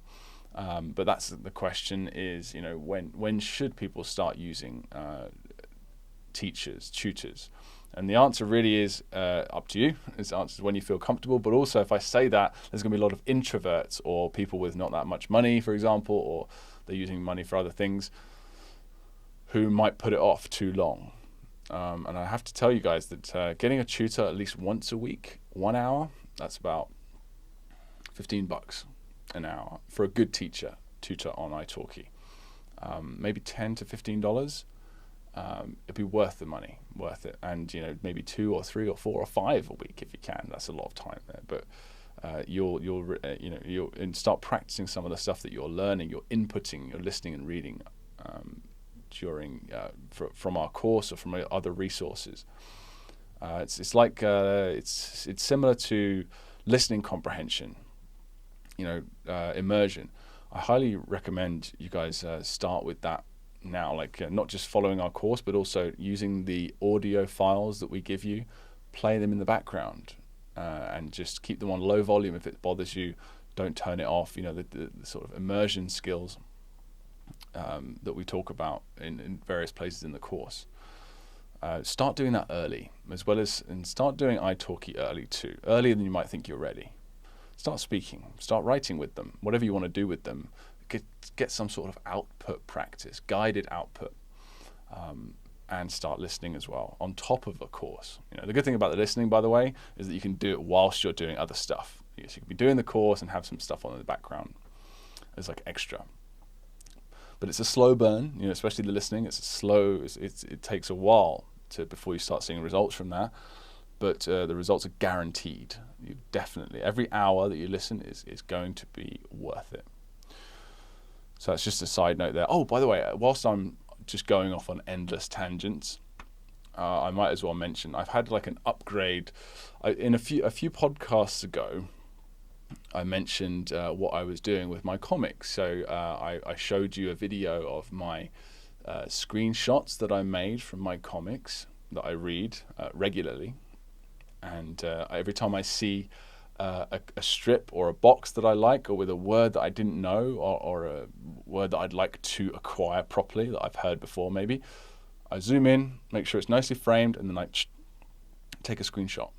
But that's the question is, when should people start using tutors? And the answer really is up to you. The answer is when you feel comfortable. But also, if I say that, there's going to be a lot of introverts or people with not that much money, for example, or they're using money for other things, who might put it off too long. And I have to tell you guys that getting a tutor at least once a week, 1 hour, that's about $15 an hour for a good tutor on italki. Maybe $10 to $15. It'd be worth the money, worth it. And maybe 2 or 3 or 4 or 5 a week if you can. That's a lot of time there. But you'll start practicing some of the stuff that you're learning, you're inputting, you're listening and reading from our course or from other resources. It's similar to listening comprehension, immersion. I highly recommend you guys start with that now, not just following our course, but also using the audio files that we give you, play them in the background, and just keep them on low volume. If it bothers you, don't turn it off. The sort of immersion skills that we talk about in various places in the course. Start doing that early, and start doing italki early too, earlier than you might think you're ready. Start speaking, start writing with them, whatever you want to do with them. Get some sort of output practice, guided output, and start listening as well on top of the course. The good thing about the listening, by the way, is that you can do it whilst you're doing other stuff. So you can be doing the course and have some stuff on in the background as extra. But it's a slow burn, especially the listening. It's slow. It takes a while before you start seeing results from that. But the results are guaranteed. You definitely, every hour that you listen is going to be worth it. So that's just a side note there. Oh, by the way, whilst I'm just going off on endless tangents, I might as well mention I've had like an upgrade. In a few podcasts ago, I mentioned what I was doing with my comics. So I showed you a video of my screenshots that I made from my comics that I read regularly. And every time I see a strip or a box that I like, or with a word that I didn't know, or a word that I'd like to acquire properly, that I've heard before maybe, I zoom in, make sure it's nicely framed, and then I take a screenshot.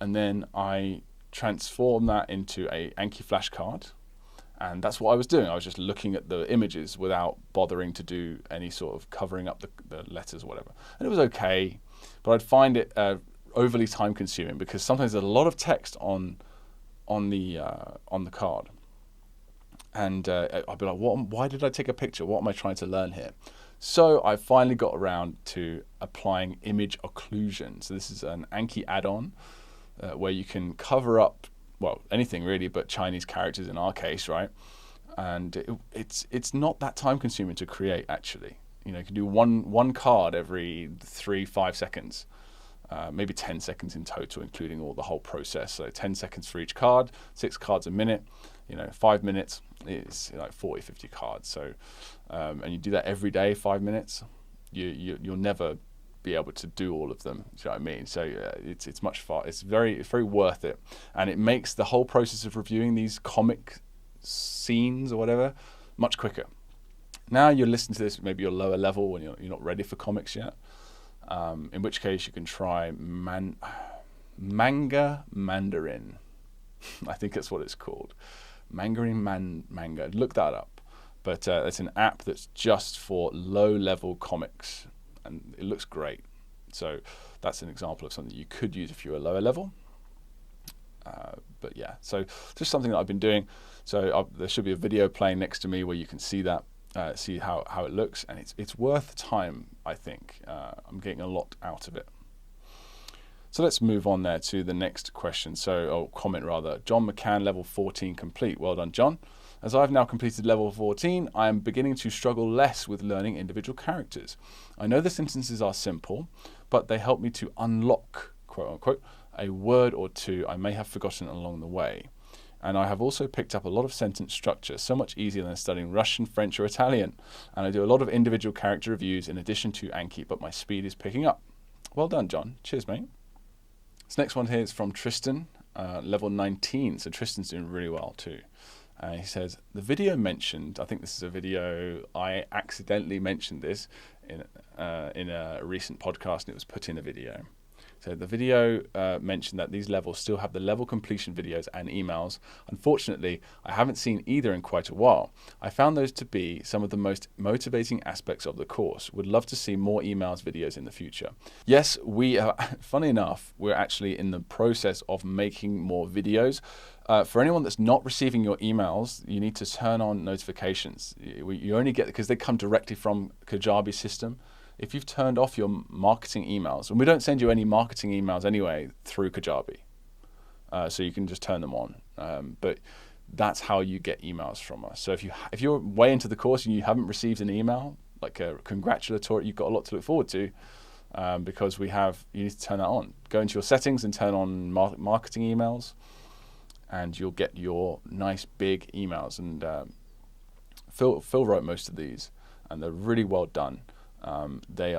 And then I transform that into a Anki flashcard. And that's what I was doing. I was just looking at the images without bothering to do any sort of covering up the letters or whatever. And it was okay, but I'd find it overly time consuming, because sometimes there's a lot of text on the card. And I'd be like, why did I take a picture? What am I trying to learn here? So I finally got around to applying image occlusion. So this is an Anki add-on where you can cover up, well, anything really, but Chinese characters in our case, right? And it's not that time consuming to create, actually. You know, you can do one card every 3-5 seconds, maybe 10 seconds in total, including all the whole process. So 10 seconds for each card, 6 cards a minute, 5 minutes is like 40-50 cards. So, and you do that every day, 5 minutes, you'll never be able to do all of them. Do you know what I mean? So it's much far. It's very worth it, and it makes the whole process of reviewing these comic scenes or whatever much quicker. Now you're listening to this, maybe you're lower level when you're not ready for comics yet. In which case you can try Manga Mandarin. I think that's what it's called. Manga. Look that up. But it's an app that's just for low-level comics, and it looks great. So that's an example of something you could use if you were lower level. But yeah, so just something that I've been doing. So there should be a video playing next to me where you can see that, see how it looks, and it's worth time, I think. I'm getting a lot out of it. So let's move on there to the next question. Comment rather. John McCann, level 14 complete. Well done, John. As I've now completed level 14, I am beginning to struggle less with learning individual characters. I know the sentences are simple, but they help me to unlock, quote unquote, a word or two I may have forgotten along the way. And I have also picked up a lot of sentence structure, so much easier than studying Russian, French, or Italian. And I do a lot of individual character reviews in addition to Anki, but my speed is picking up. Well done, John. Cheers, mate. This next one here is from Tristan, level 19. So Tristan's doing really well too. He says, the video mentioned, I think this is a video, I accidentally mentioned this in a recent podcast, and it was put in a video. So the video mentioned that these levels still have the level completion videos and emails. Unfortunately, I haven't seen either in quite a while. I found those to be some of the most motivating aspects of the course. Would love to see more emails, videos in the future. Yes, we are, funny enough, we're actually in the process of making more videos. For anyone that's not receiving your emails, you need to turn on notifications. You only get, because they come directly from Kajabi's system. If you've turned off your marketing emails, and we don't send you any marketing emails anyway through Kajabi, so you can just turn them on. But that's how you get emails from us. So if you're way into the course and you haven't received an email, like a congratulatory, you've got a lot to look forward to, because you need to turn that on. Go into your settings and turn on marketing emails, and you'll get your nice big emails. And Phil wrote most of these, and they're really well done. They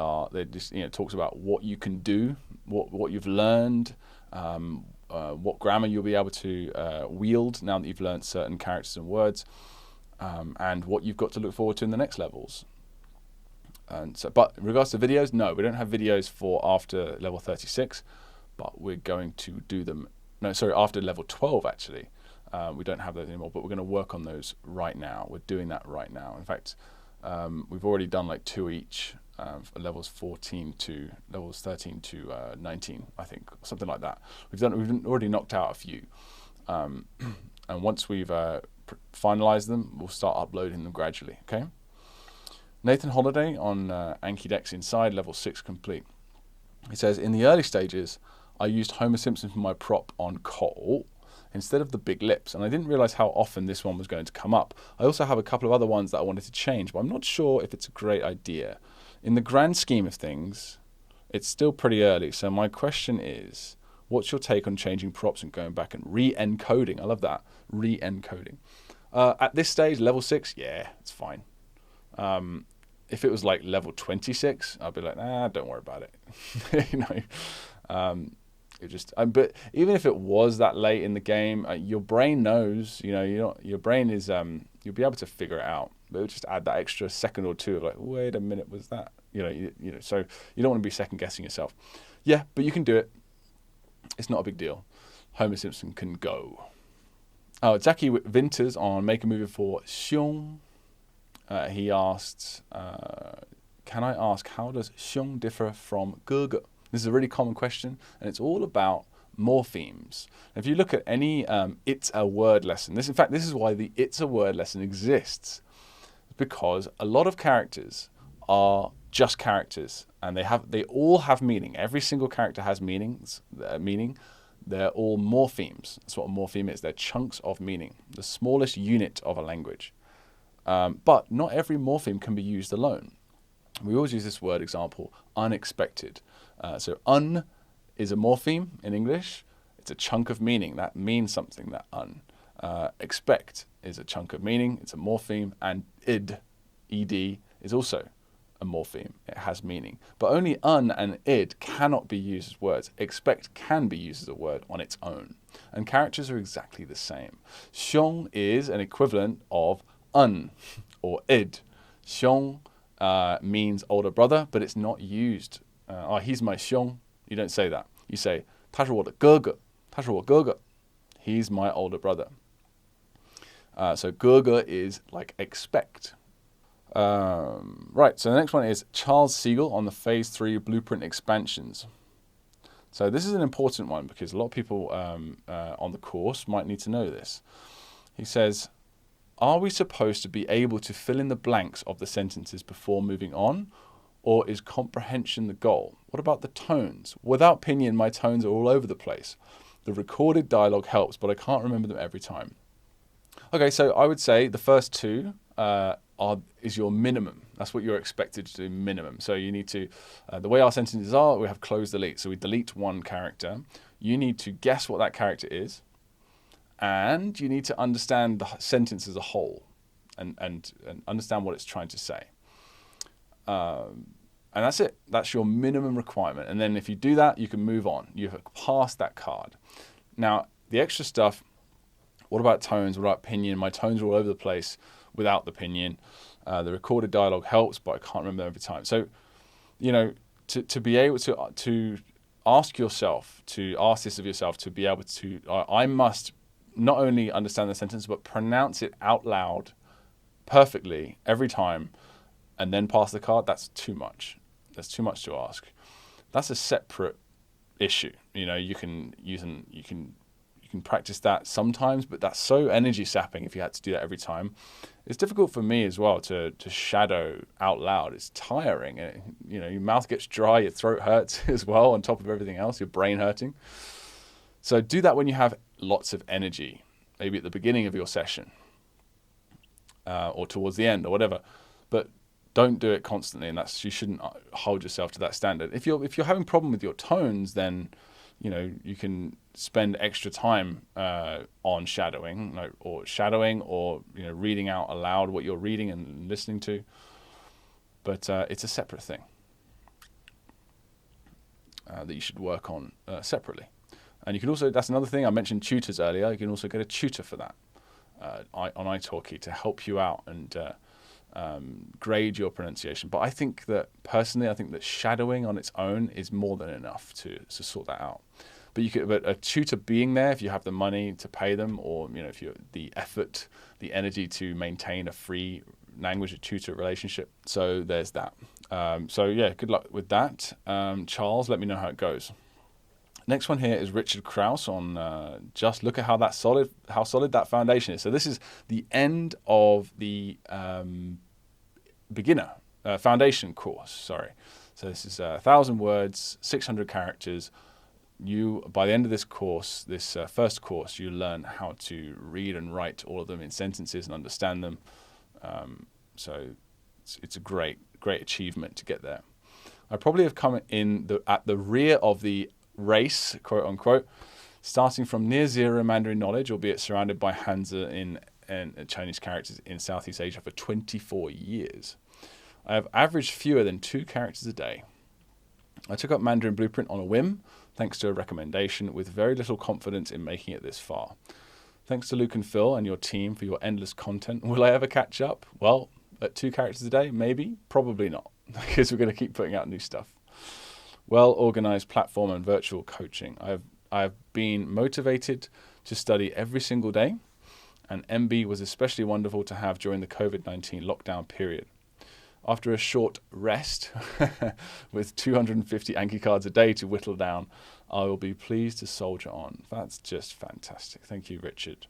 just talks about what you can do, what you've learned, what grammar you'll be able to wield now that you've learned certain characters and words, and what you've got to look forward to in the next levels. And so, but in regards to videos, no, we don't have videos for after level 36, but we're going to do them. No, sorry, after level 12 actually. We don't have those anymore, but we're going to work on those right now. We're doing that right now. In fact, we've already done like 2 each, for levels 14 to levels 13 to 19, I think, something like that. We've already knocked out a few, and once we've finalized them, we'll start uploading them gradually. Okay. Nathan Holiday on Anki Dex Inside, level 6 complete. He says, in the early stages, I used Homer Simpson for my prop on coal instead of the big lips, and I didn't realize how often this one was going to come up. I also have a couple of other ones that I wanted to change, but I'm not sure if it's a great idea. In the grand scheme of things, it's still pretty early, so my question is, what's your take on changing props and going back and re-encoding? I love that, re-encoding. At this stage, level 6, yeah, it's fine. If it was like level 26, I'd be like, don't worry about it. You know, it just. But even if it was that late in the game, your brain knows. You know, your brain is. You'll be able to figure it out. But it'll just add that extra second or two of like, wait a minute, was that? You know. So you don't want to be second guessing yourself. Yeah, but you can do it. It's not a big deal. Homer Simpson can go. Oh, Jackie Winters on Make a Movie for Xiong. He asked, can I ask, how does xiong differ from gēgē? This is a really common question, and it's all about morphemes. If you look at any It's a Word lesson, this is why the It's a Word lesson exists, because a lot of characters are just characters, and they all have meaning. Every single character has meaning. They're all morphemes. That's what a morpheme is. They're chunks of meaning, the smallest unit of a language. But not every morpheme can be used alone. We always use this word example, unexpected. So un is a morpheme in English. It's a chunk of meaning. That means something, that un. Expect is a chunk of meaning. It's a morpheme. And ed is also a morpheme. It has meaning. But only un and id cannot be used as words. Expect can be used as a word on its own. And characters are exactly the same. Xiong is an equivalent of un or id. Xiong means older brother, but it's not used. He's my xiong. You don't say that. You say, 他是我的哥哥. 他是我哥哥. He's my older brother. So 哥哥 is like expect. Right, so the next one is Charles Siegel on the Phase 3 Blueprint expansions. So this is an important one because a lot of people on the course might need to know this. He says, are we supposed to be able to fill in the blanks of the sentences before moving on? Or is comprehension the goal? What about the tones? Without pinyin, my tones are all over the place. The recorded dialogue helps, but I can't remember them every time. Okay, so I would say the first two is your minimum. That's what you're expected to do, minimum. So you need to, the way our sentences are, we have close delete. So we delete one character. You need to guess what that character is. And you need to understand the sentence as a whole and understand what it's trying to say. And that's it. That's your minimum requirement. And then if you do that, you can move on. You've passed that card. Now, the extra stuff, what about tones? What about pinyin? My tones are all over the place without the pinyin. The recorded dialogue helps, but I can't remember every time. So, you know, to be able to ask yourself, to ask this of yourself, to be able to, I must not only understand the sentence, but pronounce it out loud perfectly every time and then pass the card. That's too much. That's too much to ask. That's a separate issue. You know, you can practice that sometimes, but that's so energy sapping if you had to do that every time. It's difficult for me as well to shadow out loud. It's tiring. You know, your mouth gets dry, your throat hurts as well on top of everything else, your brain hurting. So do that when you have lots of energy, maybe at the beginning of your session or towards the end or whatever. But don't do it constantly, and you shouldn't hold yourself to that standard. If you're having a problem with your tones, then you know you can spend extra time on shadowing, or you know reading out aloud what you're reading and listening to. But it's a separate thing that you should work on separately. And you can also, that's another thing, I mentioned tutors earlier, you can also get a tutor for that on italki to help you out and grade your pronunciation. But I think that shadowing on its own is more than enough to sort that out. But a tutor being there, if you have the money to pay them, or you know, if you the effort, the energy to maintain a free language tutor relationship. So there's that. So yeah, good luck with that. Charles, let me know how it goes. Next one here is Richard Krause on just look at how solid that foundation is. So this is the end of the beginner foundation course. Sorry. So this is 1,000 words, 600 characters. By the end of this course, this first course, you learn how to read and write all of them in sentences and understand them. So it's a great achievement to get there. I probably have come at the rear of the race, quote unquote, starting from near zero Mandarin knowledge, albeit surrounded by Hanzi and Chinese characters in Southeast Asia for 24 years. I have averaged fewer than 2 characters a day. I took up Mandarin Blueprint on a whim, thanks to a recommendation, with very little confidence in making it this far. Thanks to Luke and Phil and your team for your endless content. Will I ever catch up? Well, at 2 characters a day, maybe, probably not, because we're going to keep putting out new stuff. Well-organized platform and virtual coaching. I have been motivated to study every single day, and MB was especially wonderful to have during the COVID-19 lockdown period. After a short rest with 250 Anki cards a day to whittle down, I will be pleased to soldier on. That's just fantastic. Thank you, Richard.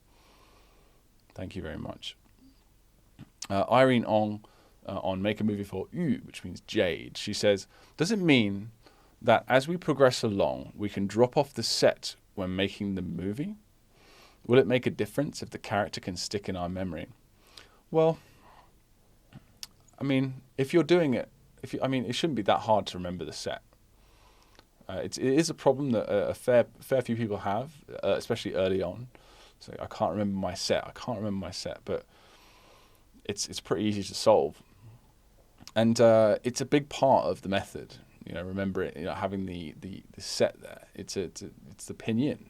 Thank you very much. Irene Ong on Make a Movie for Yu, which means Jade. She says, does it mean that as we progress along, we can drop off the set when making the movie? Will it make a difference if the character can stick in our memory? Well, I mean, if you're doing it, it shouldn't be that hard to remember the set. It is a problem that a fair few people have, especially early on. So I can't remember my set, but it's pretty easy to solve. And it's a big part of the method. Remember it. Having the set there. It's the pinyin,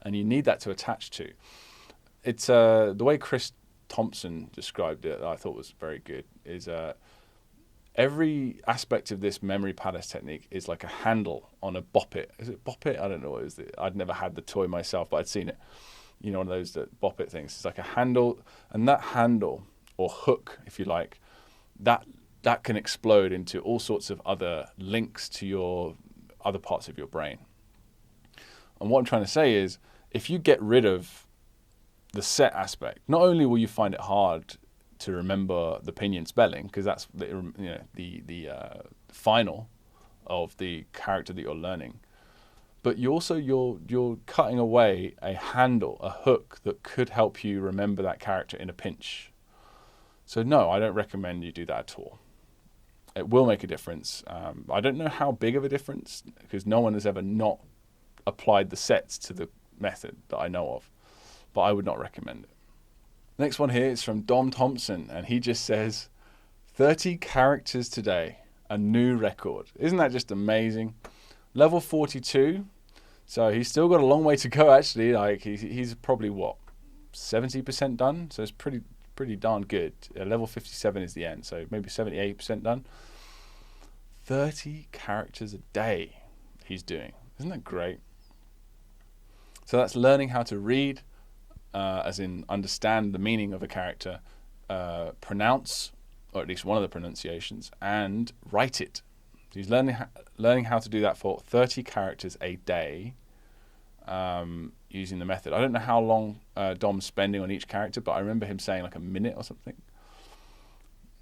and you need that to attach to. It's the way Chris Thompson described it, I thought was very good, is every aspect of this memory palace technique is like a handle on a bop it. Is it bop it? I don't know what it is. I'd never had the toy myself, but I'd seen it. One of those that bop it things. It's like a handle, and that handle, or hook, if you like, that can explode into all sorts of other links to your other parts of your brain. And what I'm trying to say is, if you get rid of the set aspect, not only will you find it hard to remember the pinyin spelling, because that's the final of the character that you're learning, but you're cutting away a handle, a hook that could help you remember that character in a pinch. So no, I don't recommend you do that at all. It will make a difference. I don't know how big of a difference, because no one has ever not applied the sets to the method that I know of, but I would not recommend it. Next one here is from Dom Thompson, and he just says, 30 characters today, a new record. Isn't that just amazing? Level 42, so he's still got a long way to go actually. Like he's probably 70% done, so it's pretty darn good. Level 57 is the end, so maybe 78% done. 30 characters a day he's doing. Isn't that great? So that's learning how to read, as in understand the meaning of a character, pronounce, or at least one of the pronunciations, and write it. So he's learning how to do that for 30 characters a day, using the method. I don't know how long Dom's spending on each character, but I remember him saying like a minute or something.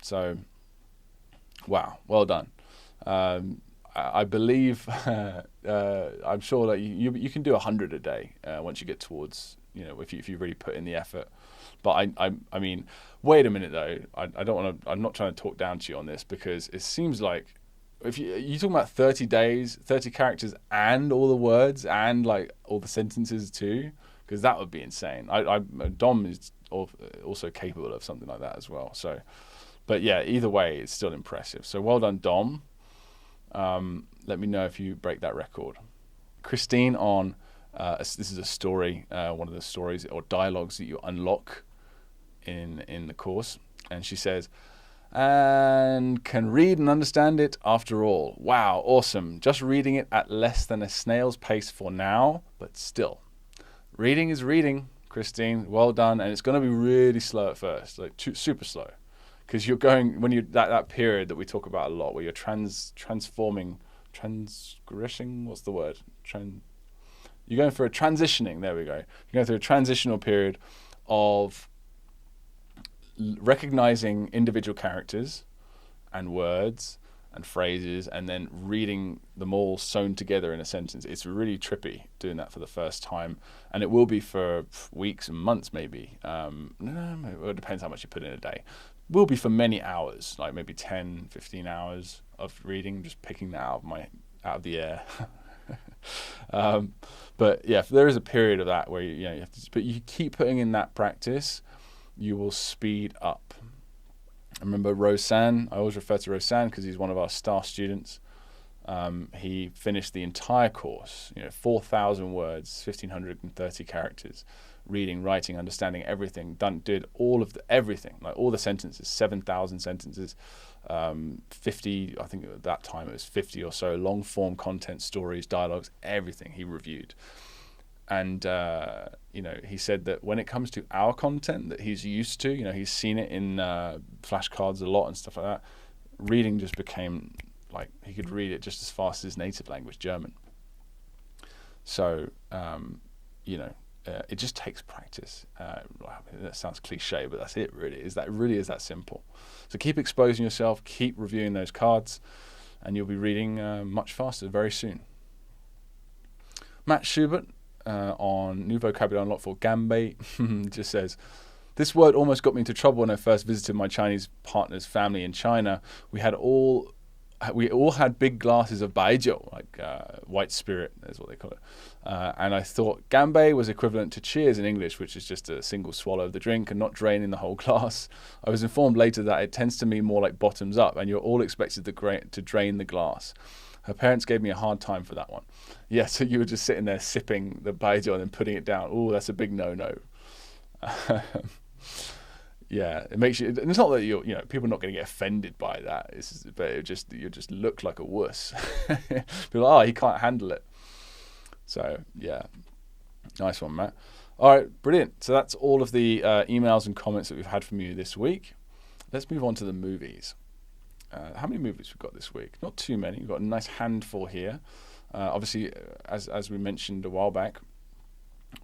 So, wow, well done. I believe, I'm sure that you can do 100 a day once you get towards, if you really put in the effort. But I mean, wait a minute though. I don't want to. I'm not trying to talk down to you on this, because it seems like if you're talking about 30 days, 30 characters, and all the words and like all the sentences too, because that would be insane. Dom is also capable of something like that as well. So, but yeah, either way, it's still impressive. So well done, Dom. Let me know if you break that record. Christine on, this is a story, one of the stories or dialogues that you unlock in the course. And she says, and can read and understand it after all. Wow, awesome. Just reading it at less than a snail's pace for now, but still. Reading is reading, Christine. Well done. And it's going to be really slow at first, like super slow. Because you're going, when you that period that we talk about a lot, where you're transgressing, what's the word? You're going through a transitioning, there we go. You're going through a transitional period of recognizing individual characters and words and phrases, and then reading them all sewn together in a sentence. It's really trippy doing that for the first time, and it will be for weeks and months maybe. It depends how much you put in a day. Will be for many hours, like maybe 10, 15 hours of reading, just picking that out of the air. But yeah, if there is a period of that where you have to, but you keep putting in that practice, you will speed up. I remember Rosan. I always refer to Rosan because he's one of our star students. He finished the entire course, 4,000 words, 1,530 characters, reading, writing, understanding everything. Did all of everything, like all the sentences, 7,000 sentences, 50. I think at that time it was 50 or so long form content, stories, dialogues, everything he reviewed. And he said that when it comes to our content that he's used to, he's seen it in flashcards a lot and stuff like that. Reading just became like he could read it just as fast as his native language, German. So it just takes practice. That sounds cliche, but that's it. Really, is that simple. So keep exposing yourself, keep reviewing those cards, and you'll be reading much faster very soon. Matt Schubert. On New Vocabulary Unlocked for Ganbei just says, this word almost got me into trouble when I first visited my Chinese partner's family in China. We all had big glasses of baijiu, like white spirit, is what they call it. And I thought Ganbei was equivalent to cheers in English, which is just a single swallow of the drink and not draining the whole glass. I was informed later that it tends to mean more like bottoms up, and you're all expected to drain the glass. Her parents gave me a hard time for that one. Yeah, so you were just sitting there sipping the baijiu and then putting it down. Oh, that's a big no-no. Yeah, it makes you. It's not that people are not going to get offended by that. But you just look like a wuss. People are, he can't handle it. So yeah, nice one, Matt. All right, brilliant. So that's all of the emails and comments that we've had from you this week. Let's move on to the movies. How many movies we've got this week? Not too many. We've got a nice handful here. Obviously, as we mentioned a while back,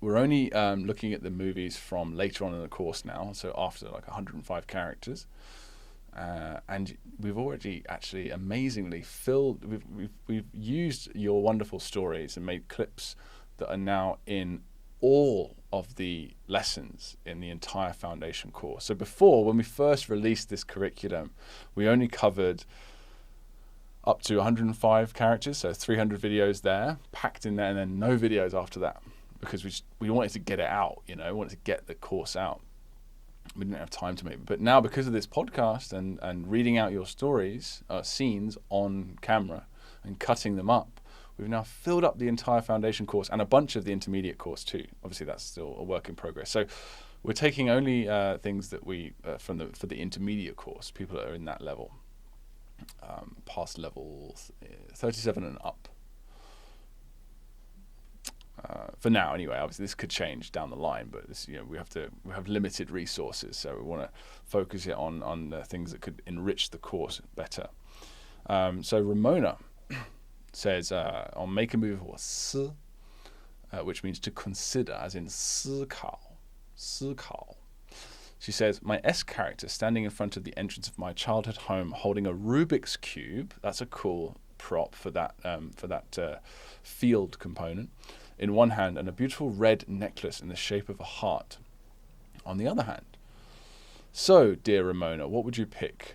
we're only looking at the movies from later on in the course now, so after like 105 characters. And we've already actually amazingly we've used your wonderful stories and made clips that are now in all of the lessons in the entire foundation course. So before, when we first released this curriculum, we only covered up to 105 characters, so 300 videos there, packed in there, and then no videos after that, because we wanted to get it out, we wanted to get the course out. We didn't have time to make it. But now, because of this podcast and reading out your stories, scenes on camera and cutting them up, we've now filled up the entire foundation course and a bunch of the intermediate course too. Obviously, that's still a work in progress. So we're taking only things that we for the intermediate course, people that are in that level, past level 37 and up. For now, anyway. Obviously, this could change down the line, but this, we have limited resources, so we want to focus it on the things that could enrich the course better. So Ramona says on make a move or 思, which means to consider, as in 思考. She says, my S character standing in front of the entrance of my childhood home holding a Rubik's Cube. That's a cool prop for that field component in one hand, and a beautiful red necklace in the shape of a heart on the other hand. So, dear Ramona, what would you pick?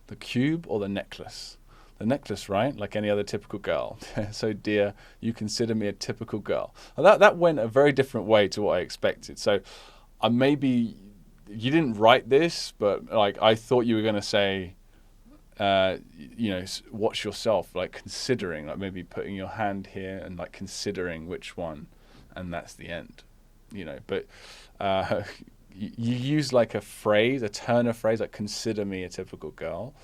The cube or the necklace? The necklace, right? Like any other typical girl. So, dear, you consider me a typical girl. Well, that went a very different way to what I expected. So, maybe you didn't write this, but like I thought you were going to say, watch yourself, like considering, like maybe putting your hand here and like considering which one, and that's the end. But you use like a turn of phrase, like consider me a typical girl.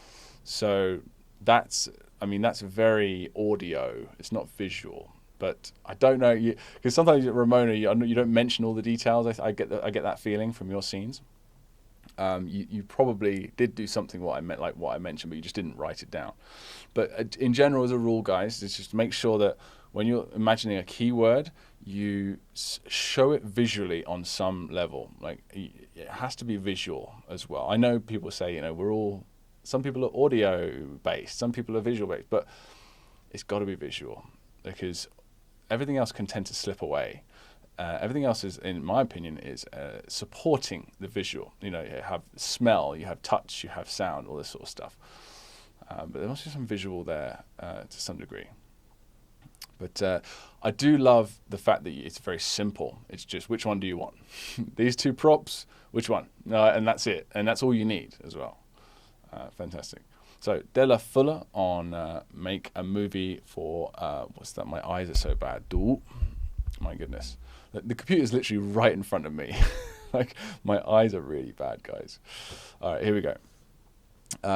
So that's very audio. It's not visual. But I don't know, because sometimes Ramona, you don't mention all the details. I get that feeling from your scenes. You probably did do something what I mentioned, but you just didn't write it down. But in general, as a rule, guys, is just make sure that when you're imagining a keyword, you show it visually on some level. Like it has to be visual as well. I know people say, we're all Some people are audio-based. Some people are visual-based. But it's got to be visual because everything else can tend to slip away. Everything else is, in my opinion, is supporting the visual. You have smell, you have touch, you have sound, all this sort of stuff. But there must be some visual there to some degree. But I do love the fact that it's very simple. It's just, which one do you want? These two props, which one? And that's it. And that's all you need as well. Fantastic. So, Della Fuller on make a movie for, what's that? My eyes are so bad. My goodness. The computer's literally right in front of me. Like, my eyes are really bad, guys. All right, here we go.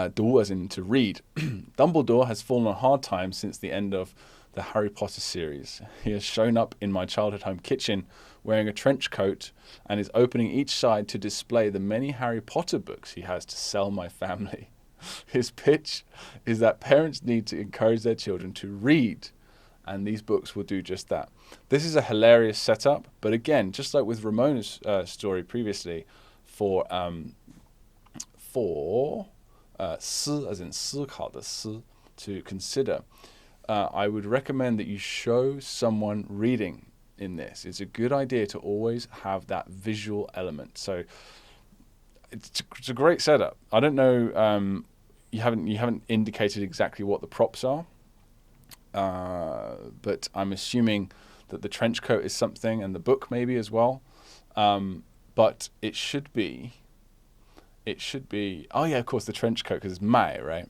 Du as in to read. Dumbledore has fallen on hard times since the end of the Harry Potter series. He has shown up in my childhood home kitchen wearing a trench coat and is opening each side to display the many Harry Potter books he has to sell my family. His pitch is that parents need to encourage their children to read, and these books will do just that. This is a hilarious setup, but again, just like with Ramona's story previously, for 思 as in 思考的思 to consider, I would recommend that you show someone reading in this. It's a good idea to always have that visual element. So it's a great setup. I don't know, you haven't indicated exactly what the props are, but I'm assuming that the trench coat is something, and the book maybe as well. But it should be. Oh yeah, of course, the trench coat, because it's mai, right?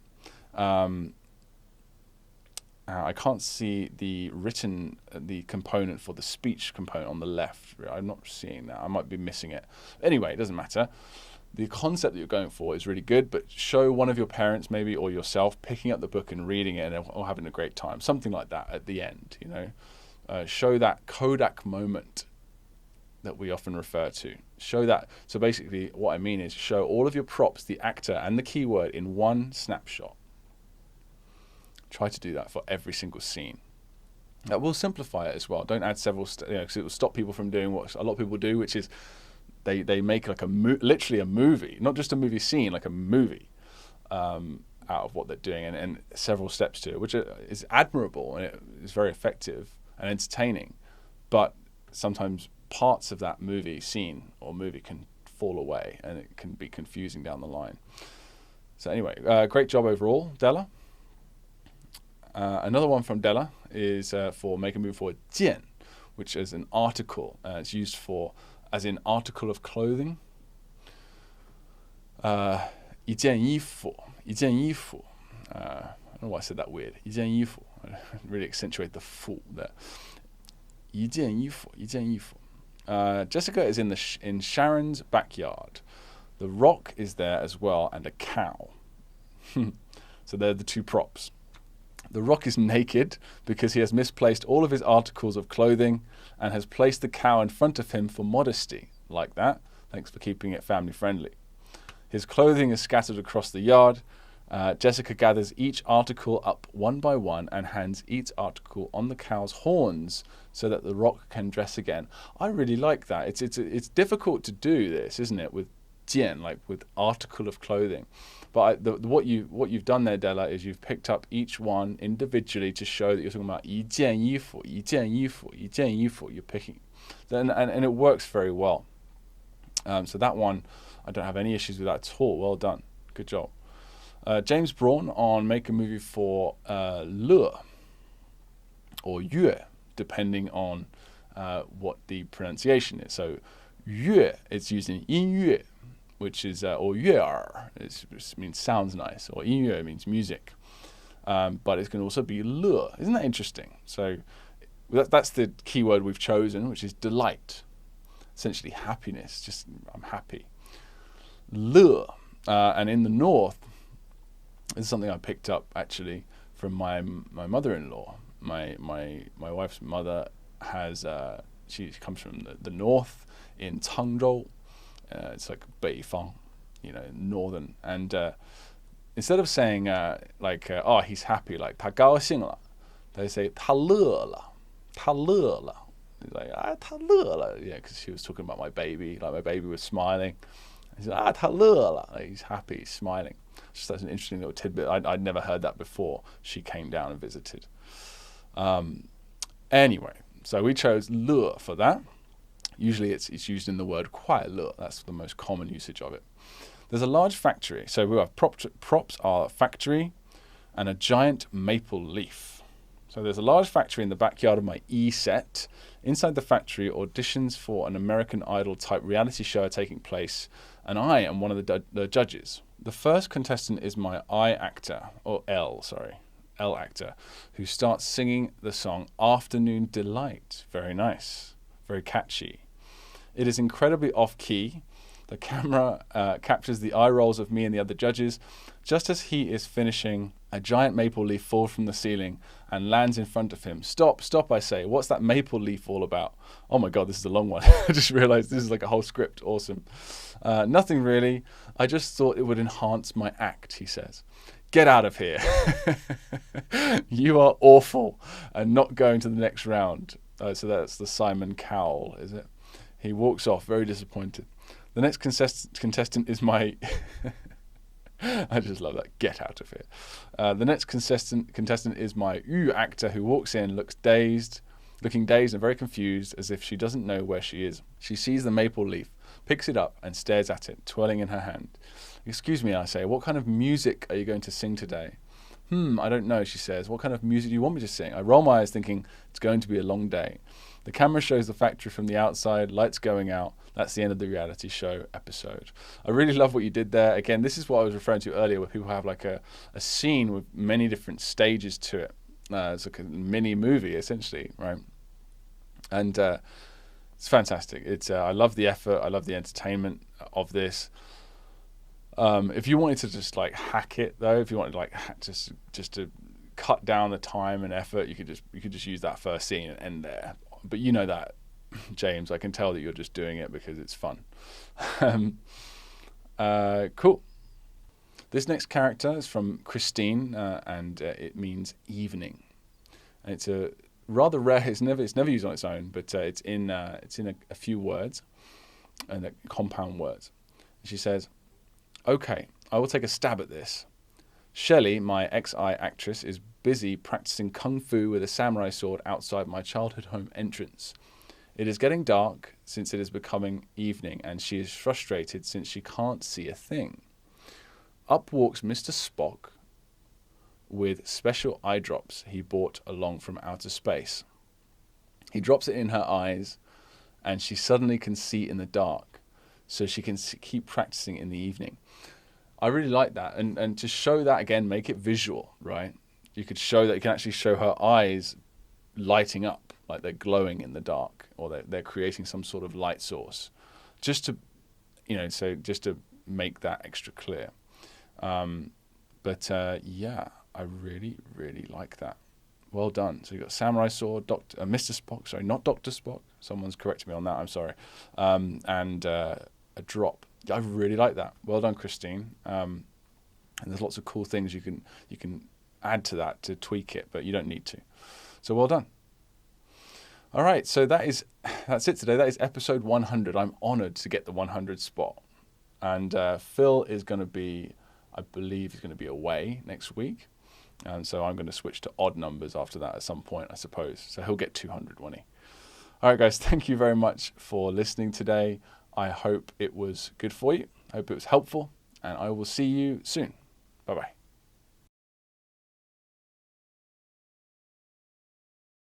I can't see the component for the speech component on the left. I'm not seeing that. I might be missing it. Anyway, it doesn't matter. The concept that you're going for is really good, but show one of your parents maybe or yourself picking up the book and reading it or having a great time. Something like that at the end, show that Kodak moment that we often refer to. Show that. So basically what I mean is show all of your props, the actor and the keyword in one snapshot. Try to do that for every single scene. That will simplify it as well. Don't add several, because it will stop people from doing what a lot of people do, which is they make like literally a movie, not just a movie scene, like a movie out of what they're doing, and several steps to it, which is admirable and it is very effective and entertaining. But sometimes parts of that movie scene or movie can fall away and it can be confusing down the line. So anyway, great job overall, Della. Another one from Della is for make a move for 件, which is an article. It's used for as in article of clothing. 一件衣服. I don't know why I said that weird. 一件衣服. I really accentuate the 服 there. 一件衣服. Jessica is in Sharon's backyard. The rock is there as well, and a cow. So they're the two props. The rock is naked because he has misplaced all of his articles of clothing and has placed the cow in front of him for modesty. Like that. Thanks for keeping it family friendly. His clothing is scattered across the yard. Jessica gathers each article up one by one and hands each article on the cow's horns so that the rock can dress again. I really like that. It's difficult to do this, isn't it, with 件, like with article of clothing. But what you've done there, Della, is you've picked up each one individually to show that you're talking about 一件衣服. You're picking, and it works very well. So that one, I don't have any issues with that at all. Well done, good job. James Braun on make a movie for 乐 or 乐, depending on what the pronunciation is. So 乐, it's used in 音乐, which is, or 悦耳, it means sounds nice, or 音乐 means music. But it can also be 乐. Isn't that interesting? So that's the keyword we've chosen, which is delight. Essentially happiness, just I'm happy. 乐. And in the north, this is something I picked up actually from my mother-in-law. My wife's mother has, she comes from the north in Changzhou. It's like 北方, northern. And instead of saying oh, he's happy, like 他高兴了, they say 他乐了. It's like 他乐了, because she was talking about my baby, like my baby was smiling. He said 他乐了, like he's happy, he's smiling. Just that's an interesting little tidbit. I'd never heard that before. She came down and visited. Anyway, so we chose le for that. Usually it's used in the word kuai le. That's the most common usage of it. There's a large factory. So we have props are factory and a giant maple leaf. So there's a large factory in the backyard of my set. Inside the factory, auditions for an American Idol type reality show are taking place, and I am one of the judges. The first contestant is my actor, L actor, who starts singing the song Afternoon Delight. Very nice, very catchy. It is incredibly off-key. The camera captures the eye rolls of me and the other judges. Just as he is finishing, a giant maple leaf falls from the ceiling and lands in front of him. Stop, I say. What's that maple leaf all about? Oh my God, this is a long one. I just realized this is like a whole script. Awesome. Nothing really. I just thought it would enhance my act, he says. Get out of here. You are awful and not going to the next round. So that's the Simon Cowell, is it? He walks off, very disappointed. The next contestant is my... I just love that. Get out of here. The next contestant is my actor who walks in, looking dazed and very confused, as if she doesn't know where she is. She sees the maple leaf, picks it up and stares at it, twirling in her hand. Excuse me, I say, what kind of music are you going to sing today? I don't know, she says. What kind of music do you want me to sing? I roll my eyes thinking it's going to be a long day. The camera shows the factory from the outside, lights going out. That's the end of the reality show episode. I really love what you did there. Again, this is what I was referring to earlier, where people have like a scene with many different stages to it. It's like a mini movie, essentially, right? And it's fantastic. I love the effort. I love the entertainment of this. If you wanted to just like hack it, though, if you wanted like just to cut down the time and effort, you could just use that first scene and end there. But you know that, James, I can tell that you're just doing it because it's fun. Cool. This next character is from Christine, and it means evening. And it's a rather rare. It's never used on its own, but it's in a few words, and compound words. She says, "Okay, I will take a stab at this. Shelley, my XI actress, is busy practicing kung fu with a samurai sword outside my childhood home entrance. It is getting dark since it is becoming evening, and she is frustrated since she can't see a thing. Up walks Mr. Spock with special eye drops he brought along from outer space. He drops it in her eyes, and she suddenly can see in the dark, so she can keep practicing in the evening." I really like that, and to show that again, make it visual, right? You could show that you can actually show her eyes lighting up, like they're glowing in the dark, or they're creating some sort of light source, just to make that extra clear. Yeah, I really, really like that. Well done. So you got samurai sword, Mr. Spock, sorry, not Dr. Spock. Someone's corrected me on that. I'm sorry. And a drop. I really like that. Well done, Christine. And there's lots of cool things you can add to that to tweak it, but you don't need to. So well done. All right, so that's it today. That is episode 100. I'm honored to get the 100 spot. And Phil is going to be, I believe he's going to be away next week. And so I'm going to switch to odd numbers after that at some point, I suppose. So he'll get 200, won't he? All right, guys, thank you very much for listening today. I hope it was good for you. I hope it was helpful. And I will see you soon. Bye-bye.